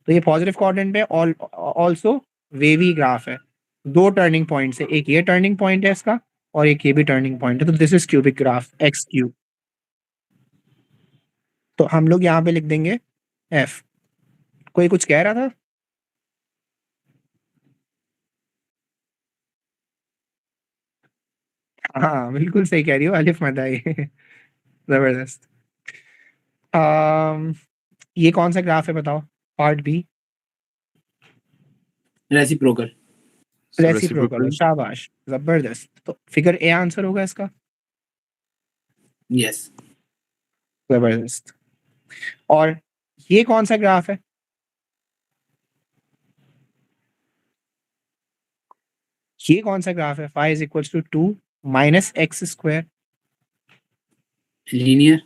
तो ये पॉजिटिव क्वाड्रेंट पे ऑल्सो वेवी ग्राफ है। दो टर्निंग पॉइंट्स है, एक ये टर्निंग पॉइंट है इसका, और एक ये भी टर्निंग पॉइंट है। तो this is cubic graph, x cube. तो हम लोग यहाँ पे लिख देंगे एफ। कोई कुछ कह रहा था? हाँ, बिल्कुल सही कह रही हो, अलिफ मत आई। जबरदस्त। ये कौन सा ग्राफ है बताओ, पार्ट बी? रेसिप्रोकल। रेसिप्रोकल, शाबाश, जबरदस्त। तो फिगर ए आंसर होगा इसका। यस। जबरदस्त। और ये कौन सा ग्राफ है? ये कौन सा ग्राफ है? Five is equal to 2 minus x square. Linear.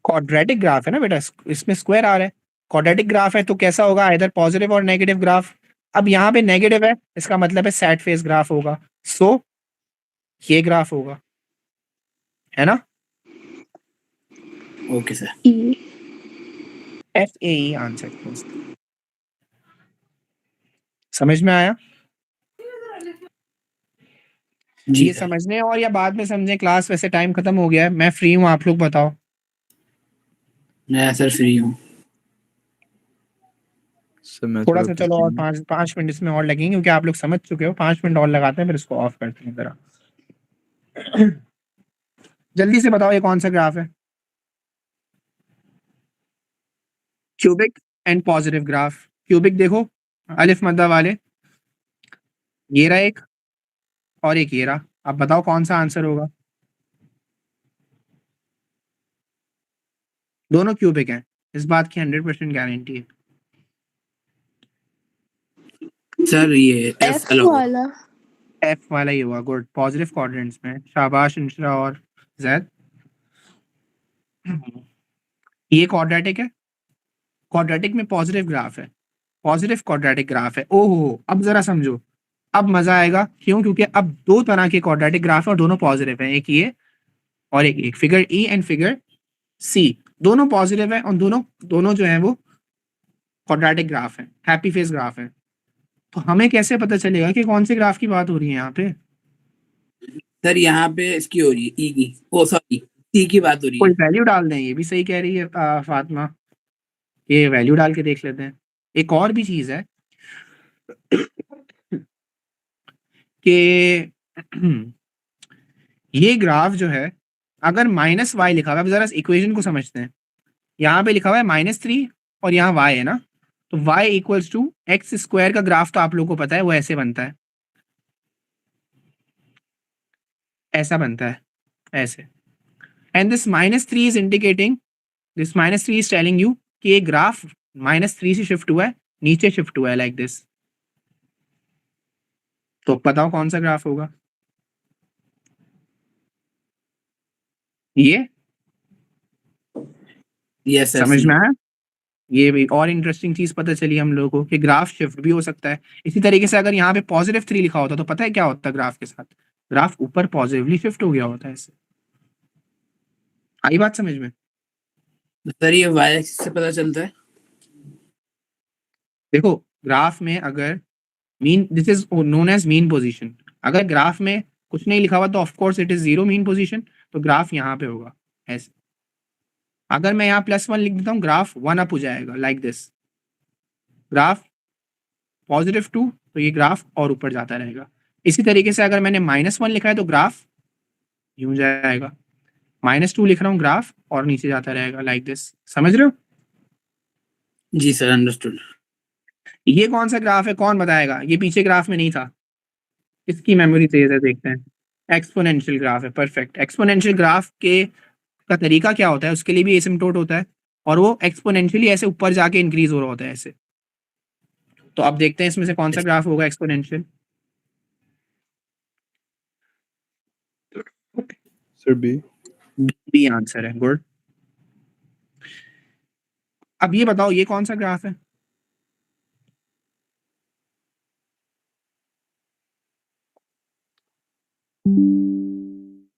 Quadratic graph है ना बेटा, इसमें स्क्वायर आ रहा है। क्वाड्रेटिक ग्राफ है तो कैसा होगा, इधर पॉजिटिव और नेगेटिव ग्राफ। अब यहाँ पे नेगेटिव है, इसका मतलब है सैड फेस ग्राफ होगा। सो ये ग्राफ होगा, है ना? Okay sir. E. F A E answer. समझ में आया? जी ये सर। समझने और या बाद में समझे, क्लास वैसे टाइम खत्म हो गया है, मैं फ्री हूँ, आप लोग बताओ। मैं सर फ्री हूँ। सर मैं थोड़ा थोड़ा सा चलो, और busy हूँ। 5 मिनट इसमें और लगेंगे, क्योंकि आप लोग समझ चुके हो। 5 मिनट और लगाते हैं, फिर इसको ऑफ करते हैं जरा। जल्दी से बताओ ये कौन सा ग्राफ है? Cubic and positive graph. Cubic देखो, अलिफ मद्दा वाले, ये रहा एक, और एक ये रहा। अब बताओ कौन सा आंसर होगा? दोनों क्यूबिक हैं, इस बात की 100% गारंटी है। सर ये एफ F अलग होगा। वाला. एफ वाला ही हुआ, गुड, पॉजिटिव क्वाड्रेंट्स में। शाबाश इंशरा और जैद। ये क्वाड्रेटिक है, क्वाड्रेटिक में पॉजिटिव ग्राफ है, पॉजिटिव क्वाड्रेटिक ग्राफ है। ओहो, अब जरा समझो, अब मजा आएगा। क्यों? क्योंकि अब दो तरह के क्वाड्रेटिक ग्राफ है और दोनों पॉजिटिव हैं, एक ये और एक फिगर ई एंड फिगर सी। दोनों पॉजिटिव है और दोनों दोनों जो है वो क्वाड्रेटिक ग्राफ है, हैप्पी फेस ग्राफ है। तो हमें कैसे पता चलेगा कि कौन से ग्राफ की बात हो रही है यहाँ पे? सर यहाँ पे इसकी हो रही है ई की, ओ सॉरी सी की बात हो रही कोई है। वैल्यू डाल दें, ये भी सही कह रही है फातिमा, ये वैल्यू डाल के देख लेते हैं। एक और भी चीज है कि ये ग्राफ जो है, अगर माइनस वाई लिखा हुआ है, अब जरा इक्वेशन को समझते हैं। यहाँ पे लिखा हुआ है -3 और यहाँ y है ना, तो y equals to x square का ग्राफ तो आप लोगों को पता है, वो ऐसे बनता है, ऐसा बनता है, ऐसे। And this -3 is indicating, this -3 is telling you कि ये ग्राफ -3 से शिफ्ट हुआ है, नीचे शिफ्ट हुआ है, लाइक दिस। तो बताओ कौन सा ग्राफ होगा ये? Yes sir. समझ में आया? ये भी और इंटरेस्टिंग चीज पता चली हम लोगों को कि ग्राफ शिफ्ट भी हो सकता है। इसी तरीके से अगर यहाँ पे +3 लिखा होता तो पता है क्या होता ग्राफ के साथ? ग्राफ ऊपर पॉजिटिवली शिफ्ट हो गया होता है ऐसे। आई बात समझ में? सर ये वाई एक्सिस से पता चलता है। देखो, ग्राफ में अगर mean, this is known as mean position. अगर ग्राफ में कुछ नहीं लिखा हुआ तो of course it is 0 mean position, तो ग्राफ यहाँ पे होगा ऐसे। अगर मैं यहाँ +1 लिख देता हूँ, ग्राफ 1 अप हो जाएगा, लाइक दिस। ग्राफ +2 तो ये ग्राफ और ऊपर जाता रहेगा। इसी तरीके से अगर मैंने -1 लिखा है तो ग्राफ यूं जाएगा, -2 लिख रहा हूँ ग्राफ और नीचे जाता रहेगा लाइक दिस। समझ रहे हो? जी सर, अंडरस्टूड। ये कौन सा ग्राफ है, कौन बताएगा? ये पीछे ग्राफ में नहीं था, इसकी मेमोरी तेज है, देखते हैं। एक्सपोनेंशियल ग्राफ है, परफेक्ट। एक्सपोनेंशियल ग्राफ के का तरीका क्या होता है, उसके लिए भी एसिम्पटोट होता है और वो एक्सपोनेंशियली ऐसे ऊपर जाके इंक्रीज हो रहा होता है ऐसे। तो अब देखते हैं इसमें से कौन सा ग्राफ होगा exponential. Sir, B. B answer है, गुड। अब ये बताओ ये कौन सा ग्राफ है?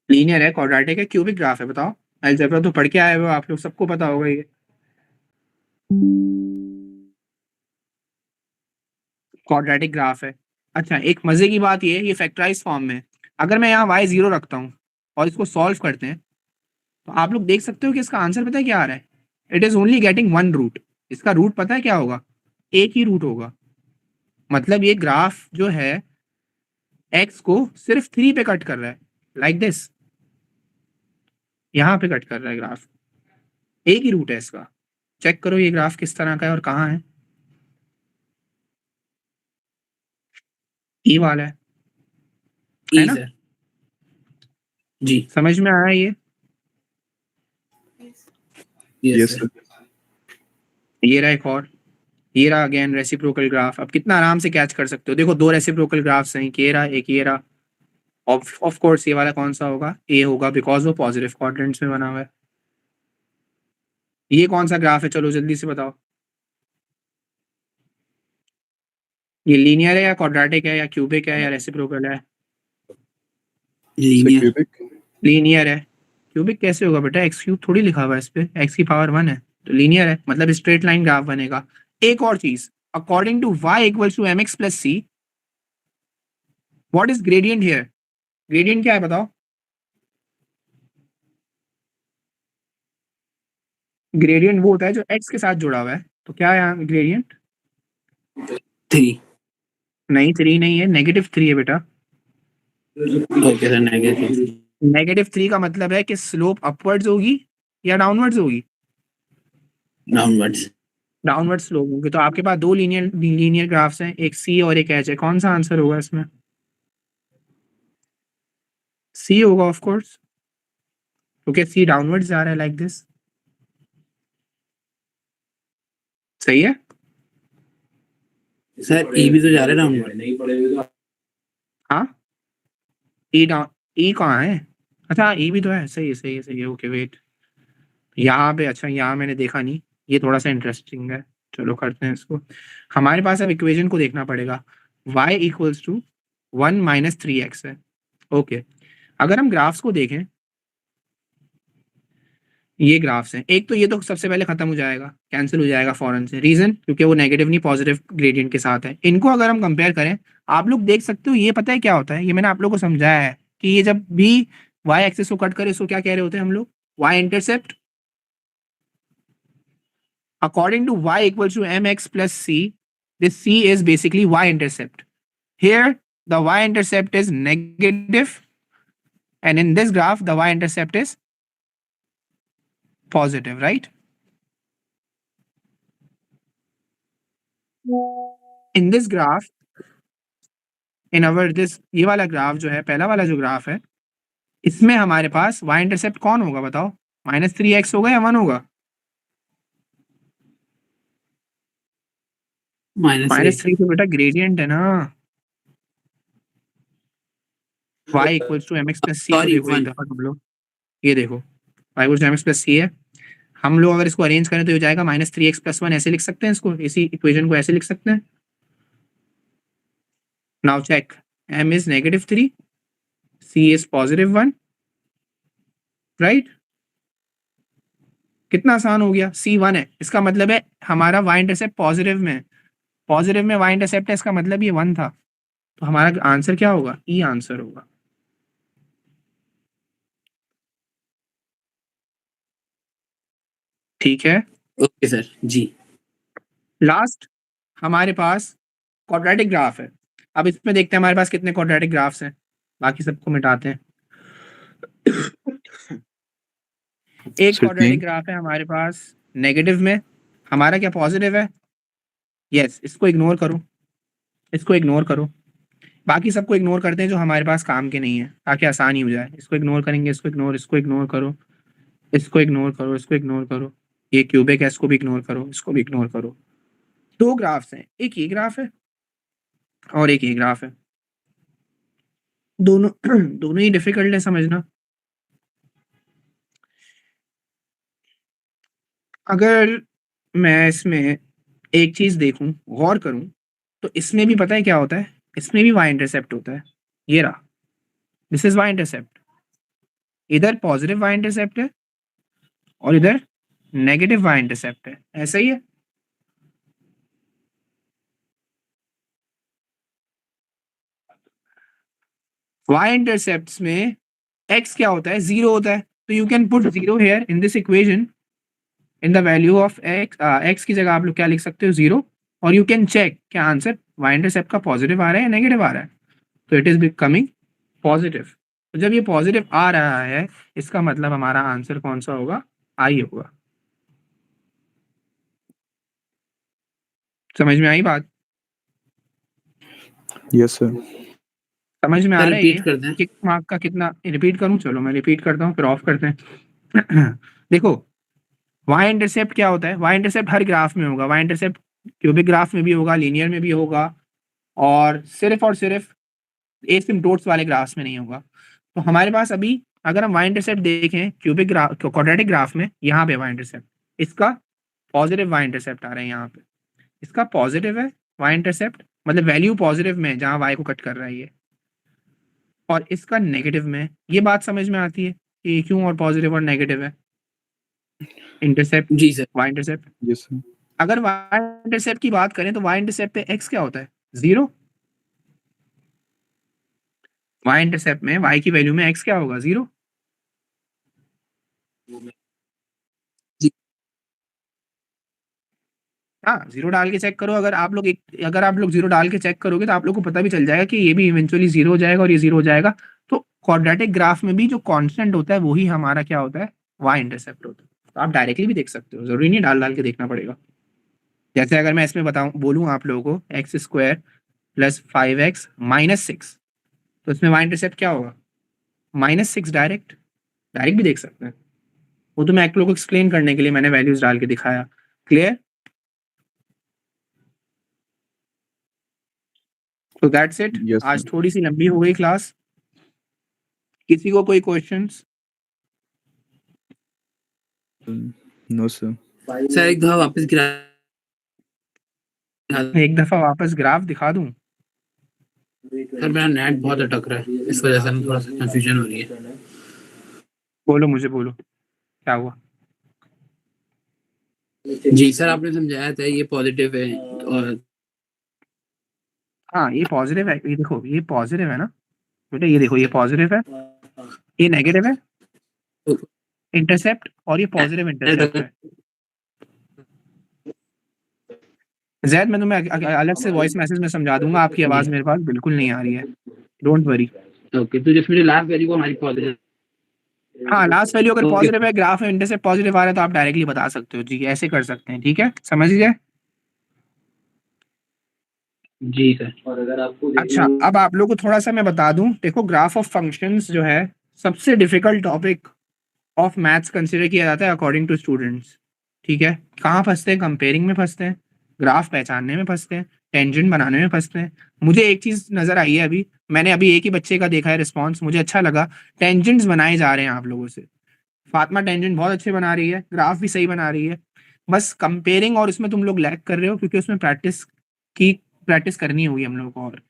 लीनियर है, क्वाड्रेटिक है, क्यूबिक ग्राफ है? बताओ। अलजेब्रा तो पढ़ के आए हो आप लोग, सबको पता होगा ये। क्वाड्रेटिक ग्राफ है। अच्छा, एक मजे की बात ये फैक्टराइज फॉर्म में है। अगर मैं यहाँ y0 रखता हूँ और इसको सॉल्व करते हैं तो आप लोग देख सकते हो कि इसका आंसर पता है क्या आ रहा है? It is only getting one root. इसका रूट पता है क्या होगा? एक ही रूट होगा। मतलब ये ग्राफ जो है x को सिर्फ 3 पे कट कर रहा है, लाइक दिस। यहाँ पे कट कर रहा है ग्राफ, एक ही रूट है इसका। चेक करो ये ग्राफ किस तरह का है और कहाँ है। ये वाला है ई ना? सर। जी। समझ में आया ये? Yes, sir. sir. ये रहा एक और, ये रहा अगेन रेसिप्रोकल ग्राफ। अब कितना आराम से कैच कर सकते हो, देखो दो रेसिप्रोकल ग्राफ्स हैं, एक ये रहा एक ये रहा। ऑफ कोर्स ये वाला कौन सा होगा? ए होगा, बिकॉज वो पॉजिटिव क्वाड्रेंट्स में बना हुआ है। ये कौन सा ग्राफ है, चलो जल्दी से बताओ। ये लीनियर है या क्वाड्रेटिक है या क्यूबिक है या रेसिप्रोकल है? Sir, linear. cubic. लीनियर है। क्यूबिक कैसे होगा बेटा, एक्स क्यूब थोड़ी लिखा हुआ है इस पे, एक्स की पावर 1 है तो लीनियर है, मतलब स्ट्रेट लाइन ग्राफ बनेगा। एक और चीज, according to y equals to mx plus c, what is gradient here? Gradient क्या है बताओ? ग्रेडियंट वो होता है जो x के साथ जुड़ा हुआ है, तो क्या है यहाँ ग्रेडियंट? 3। नहीं 3 नहीं है, -3 है बेटा। Okay sir, negative. -3 का मतलब है कि स्लोप अपवर्ड्स होगी या डाउनवर्ड्स होगी? डाउनवर्ड्स। डाउनवर्ड स्लोप होगी। तो आपके पास दो लीनियर ग्राफ्स हैं, एक सी और एक एच है, कौन सा आंसर होगा इसमें? सी होगा ऑफ कोर्स, क्योंकि सी डाउनवर्ड्स जा रहा है लाइक दिस। सही है। सर ई भी तो जा रहा है डाउनवर्ड। नहीं पड़ेगा। हाँ, ई डाउन, ई कहाँ है? अच्छा ई भी तो है, सही है सही है सही है। ओके वेट, यहाँ पे, अच्छा यहाँ मैंने देखा नहीं, ये थोड़ा सा इंटरेस्टिंग है। चलो करते हैं इसको। हमारे पास अब इक्वेशन को देखना पड़ेगा। y इक्वल्स टू 1 - 3x है। ओके, अगर हम ग्राफ्स को देखें, ये ग्राफ्स हैं, एक तो ये तो सबसे पहले खत्म हो जाएगा, कैंसिल हो जाएगा फौरन से। रीजन, क्योंकि वो नेगेटिव नहीं पॉजिटिव ग्रेडियंट के साथ है। इनको अगर हम कंपेयर करें, आप लोग देख सकते हो, ये पता है क्या होता है, ये मैंने आप लोग को समझाया है कि ये जब भी y एक्सिस को कट करे इसको क्या कह रहे होते हैं हम लोग? y intercept. According to y equals to mx plus c, this c is basically y intercept. Here the y intercept is negative and in this graph the y intercept is positive, right? In this graph, in our this, ये वाला ग्राफ जो है, पहला वाला जो ग्राफ है, इसमें हमारे पास y इंटरसेप्ट कौन होगा बताओ? -3x होगा या 1 होगा? -3 तो बेटा ग्रेडियंट है ना। y equals to mx plus c को सॉरी, देखो एक 1। दफा तुम लोग, ये देखो y equals to mx plus c है। हम लोग अगर इसको अरेंज करें तो ये हो जाएगा -3x प्लस 1, ऐसे लिख सकते हैं इसको, इसी इक्वेशन को ऐसे लिख सकते हैं। Now check, m is -3, c is +1, right? कितना आसान हो गया, c 1 है, इसका मतलब है हमारा y इंटरसेप्ट पॉजिटिव में है। पॉजिटिव में y इंटरसेप्ट है, इसका मतलब ये 1 था। तो हमारा आंसर क्या होगा? ई आंसर होगा। ठीक है। Okay sir. जी। लास्ट, हमारे पास क्वाड्रेटिक ग्राफ है। अब इसमें देखते हैं हमारे पास कितने क्वाड्रेटिक ग्राफ्स हैं, बाकी सबको मिटाते हैं। एक Sir, क्वाड्रेटिक तीन. ग्राफ है हमारे पास नेगेटिव में, हमारा क्या पॉजिटिव है? यस, इसको इग्नोर करो, इसको इग्नोर करो, बाकी सबको इग्नोर करते हैं जो हमारे पास काम के नहीं है, ताकि आसानी हो जाए। इसको इग्नोर करेंगे, इसको इग्नोर, इसको इग्नोर करो, इसको इग्नोर करो, इसको इग्नोर करो, ये क्यूबिक है, इसको भी इग्नोर करो, इसको भी इग्नोर करो। दो ग्राफ्स हैं, एक ये ग्राफ है और एक ये ग्राफ है। दोनों दोनों ही डिफिकल्ट है समझना। अगर मैं इसमें एक चीज देखूं, गौर करूं, तो इसमें भी पता है क्या होता है? इसमें भी वाई इंटरसेप्ट होता है। ये रहा, दिस इज वाई इंटरसेप्ट। इधर पॉजिटिव वाई इंटरसेप्ट है और इधर नेगेटिव वाई इंटरसेप्ट है, ऐसा ही है। वाई इंटरसेप्ट्स में एक्स क्या होता है? जीरो होता है। तो you can put zero here in this equation, in the value of x. X की जगह आप लोग क्या लिख सकते हो? जीरो। और यू कैन चेक क्या आंसर वाई इंटरसेप्ट का पॉजिटिव आ रहा है या नेगेटिव आ रहा है। तो इट इज बिकमिंग पॉजिटिव। तो जब ये पॉजिटिव आ रहा है, इसका मतलब हमारा आंसर कौन सा होगा? आई होगा। समझ में आई बात? Yes, sir. समझ में आ सर रहा है रिपीट ये? कर दें। किक मार्क का कितना रिपीट करूं? चलो मैं रिपीट करता हूं, फिर ऑफ करते हैं। देखो, वाई इंटरसेप्ट क्या होता है? वाई इंटरसेप्ट हर ग्राफ में होगा। वाई इंटरसेप्ट क्यूबिक ग्राफ में भी होगा, लीनियर में भी होगा, और सिर्फ एसिम्प्टोट्स वाले ग्राफ्स में नहीं होगा। तो हमारे पास अभी अगर हम वाई इंटरसेप्ट देखें क्यूबिक ग्राफ, क्वाड्रेटिक ग्राफ में, यहाँ पे वाई इंटरसेप्ट, इसका पॉजिटिव वाई इंटरसेप्ट आ रहा है यहाँ पे, इसका पॉजिटिव है वाई इंटरसेप्ट, मतलब वैल्यू पॉजिटिव में जहाँ वाई को कट कर रहा है ये, और इसका नेगेटिव में। ये बात समझ में आती है कि क्यों और पॉजिटिव और नेगेटिव है इंटरसेप्ट, जी sir. Y intercept. Yes, sir. अगर वाई इंटरसेप्ट की बात करें तो वाई इंटरसेप्ट पे एक्स क्या होता है? जीरो। वाई इंटरसेप्ट में वाई की वैल्यू में एक्स क्या होगा? जीरो। हाँ, जीरो डाल के चेक करो। अगर आप लोग जीरो डाल के चेक करोगे तो आप लोग को पता भी चल जाएगा कि ये भी इवेंचुअली जीरो हो जाएगा और ये जीरो हो जाएगा। तो क्वाड्रेटिक ग्राफ में भी जो कांस्टेंट होता है वही हमारा क्या होता है? वाई इंटरसेप्ट होता है। तो आप डायरेक्टली भी देख सकते हो, जरूरी नहीं डाल के देखना पड़ेगा। जैसे अगर मैं इसमें बोलूँ आप लोगों को x square plus 5x minus 6, तो इसमें वाई इंटरसेप्ट क्या होगा? -6। डायरेक्ट भी देख सकते हैं। वो तो मैं आप लोगों को एक्सप्लेन करने के लिए मैंने वैल्यूज डाल के दिखाया। क्लियर? तो दैट्स इट। Yes, आज sir. थोड़ी सी लंबी हो गई क्लास। किसी को कोई क्वेश्चंस? No, sir. सर एक दफा वापस गिरा एक दफा वापस ग्राफ दिखा दूं? सर मेरा नेट बहुत अटक रहा है, इस वजह से हमें थोड़ा सा कंफ्यूजन हो रही है। बोलो, मुझे बोलो क्या हुआ। जी सर, आपने समझाया था ये पॉजिटिव है और हाँ, ये पॉजिटिव है। ये देखो, ये पॉजिटिव है ना बेटा, ये देखो, ये पॉजिटिव है, ये नेगेटिव है इंटरसेप्ट, और ये पॉजिटिव इंटरसेप्ट है। जैद, मैं तुम्हें अलग से वॉइस मैसेज में समझा दूंगा। आपकी आवाज मेरे पास बिल्कुल नहीं आ रही है, डोंट वरी। ओके, तो जिसमें लास्ट वैल्यू को हमारी पॉजिटिव। हाँ, लास्ट वैल्यू अगर ओके। पॉजिटिव है, ग्राफ में इंटरसेप्ट पॉजिटिव आ रहा है, तो आप डायरेक्टली बता सकते हो जी, ऐसे कर सकते हैं। ठीक है, समझ गए? जी सर। और अगर आपको अच्छा, अब आप लोग को थोड़ा सा मैं बता दूं। देखो, ग्राफ ऑफ फंक्शंस जो है सबसे difficult topic of maths consider किया जाता है अकॉर्डिंग टू स्टूडेंट्स। ठीक है, कहाँ फंसते हैं? कंपेयरिंग में फंसते हैं, ग्राफ पहचानने में फंसते हैं, टेंजेंट बनाने में फंसते हैं। मुझे एक चीज नजर आई है, अभी मैंने एक ही बच्चे का देखा है रिस्पॉन्स, मुझे अच्छा लगा। टेंजेंट्स बनाए जा रहे हैं आप लोगों से। फातिमा टेंजेंट बहुत अच्छे बना रही है, ग्राफ भी सही बना रही है। बस कंपेयरिंग और उसमें तुम लोग लैग कर रहे हो, क्योंकि उसमें प्रैक्टिस करनी होगी हम लोगों को। और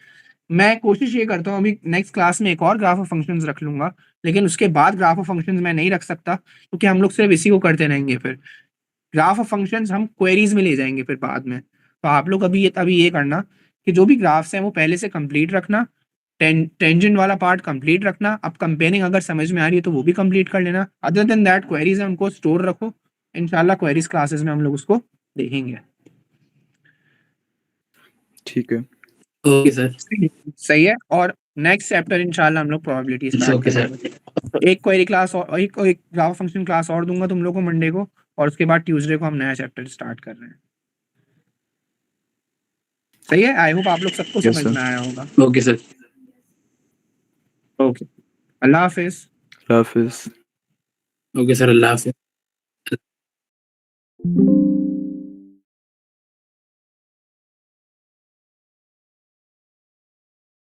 मैं कोशिश ये करता हूँ, अभी नेक्स्ट क्लास में एक और ग्राफ ऑफ फंक्शंस रख लूंगा, लेकिन उसके बाद ग्राफ ऑफ फंक्शंस मैं नहीं रख सकता, क्योंकि हम लोग सिर्फ इसी को करते रहेंगे। फिर ग्राफ ऑफ फंक्शंस हम क्वेरीज में ले जाएंगे फिर बाद में। तो आप लोग अभी ये करना कि जो भी ग्राफ्स हैं वो पहले से कंप्लीट रखना, टेंजेंट वाला पार्ट कंप्लीट रखना। अब कंपेयरिंग अगर समझ में आ रही है तो वो भी कंप्लीट कर लेना। अदर देन दैट क्वेरीज है उनको स्टोर रखो, इंशाल्लाह क्वेरीज क्लासेस में हम लोग उसको देखेंगे। ठीक है। Okay sir. सही है। और नेक्स्ट चैप्टर इंशाल्लाह हम लोग प्रोबेबिलिटी स्टार्ट ओके सर। करेंगे। तो एक क्वेरी क्लास और एक ग्राफ फंक्शन क्लास और दूंगा तुम लोग को मंडे को, और उसके बाद ट्यूसडे को हम नया चैप्टर स्टार्ट कर रहे हैं। सही है। आई होप आप लोग सबको Yes, समझ sir. में आया होगा। Okay sir. ओके, अल्लाह हाफिज। अल्लाह हाफिज़। ओके सर, अल्लाह हाफ़िज़।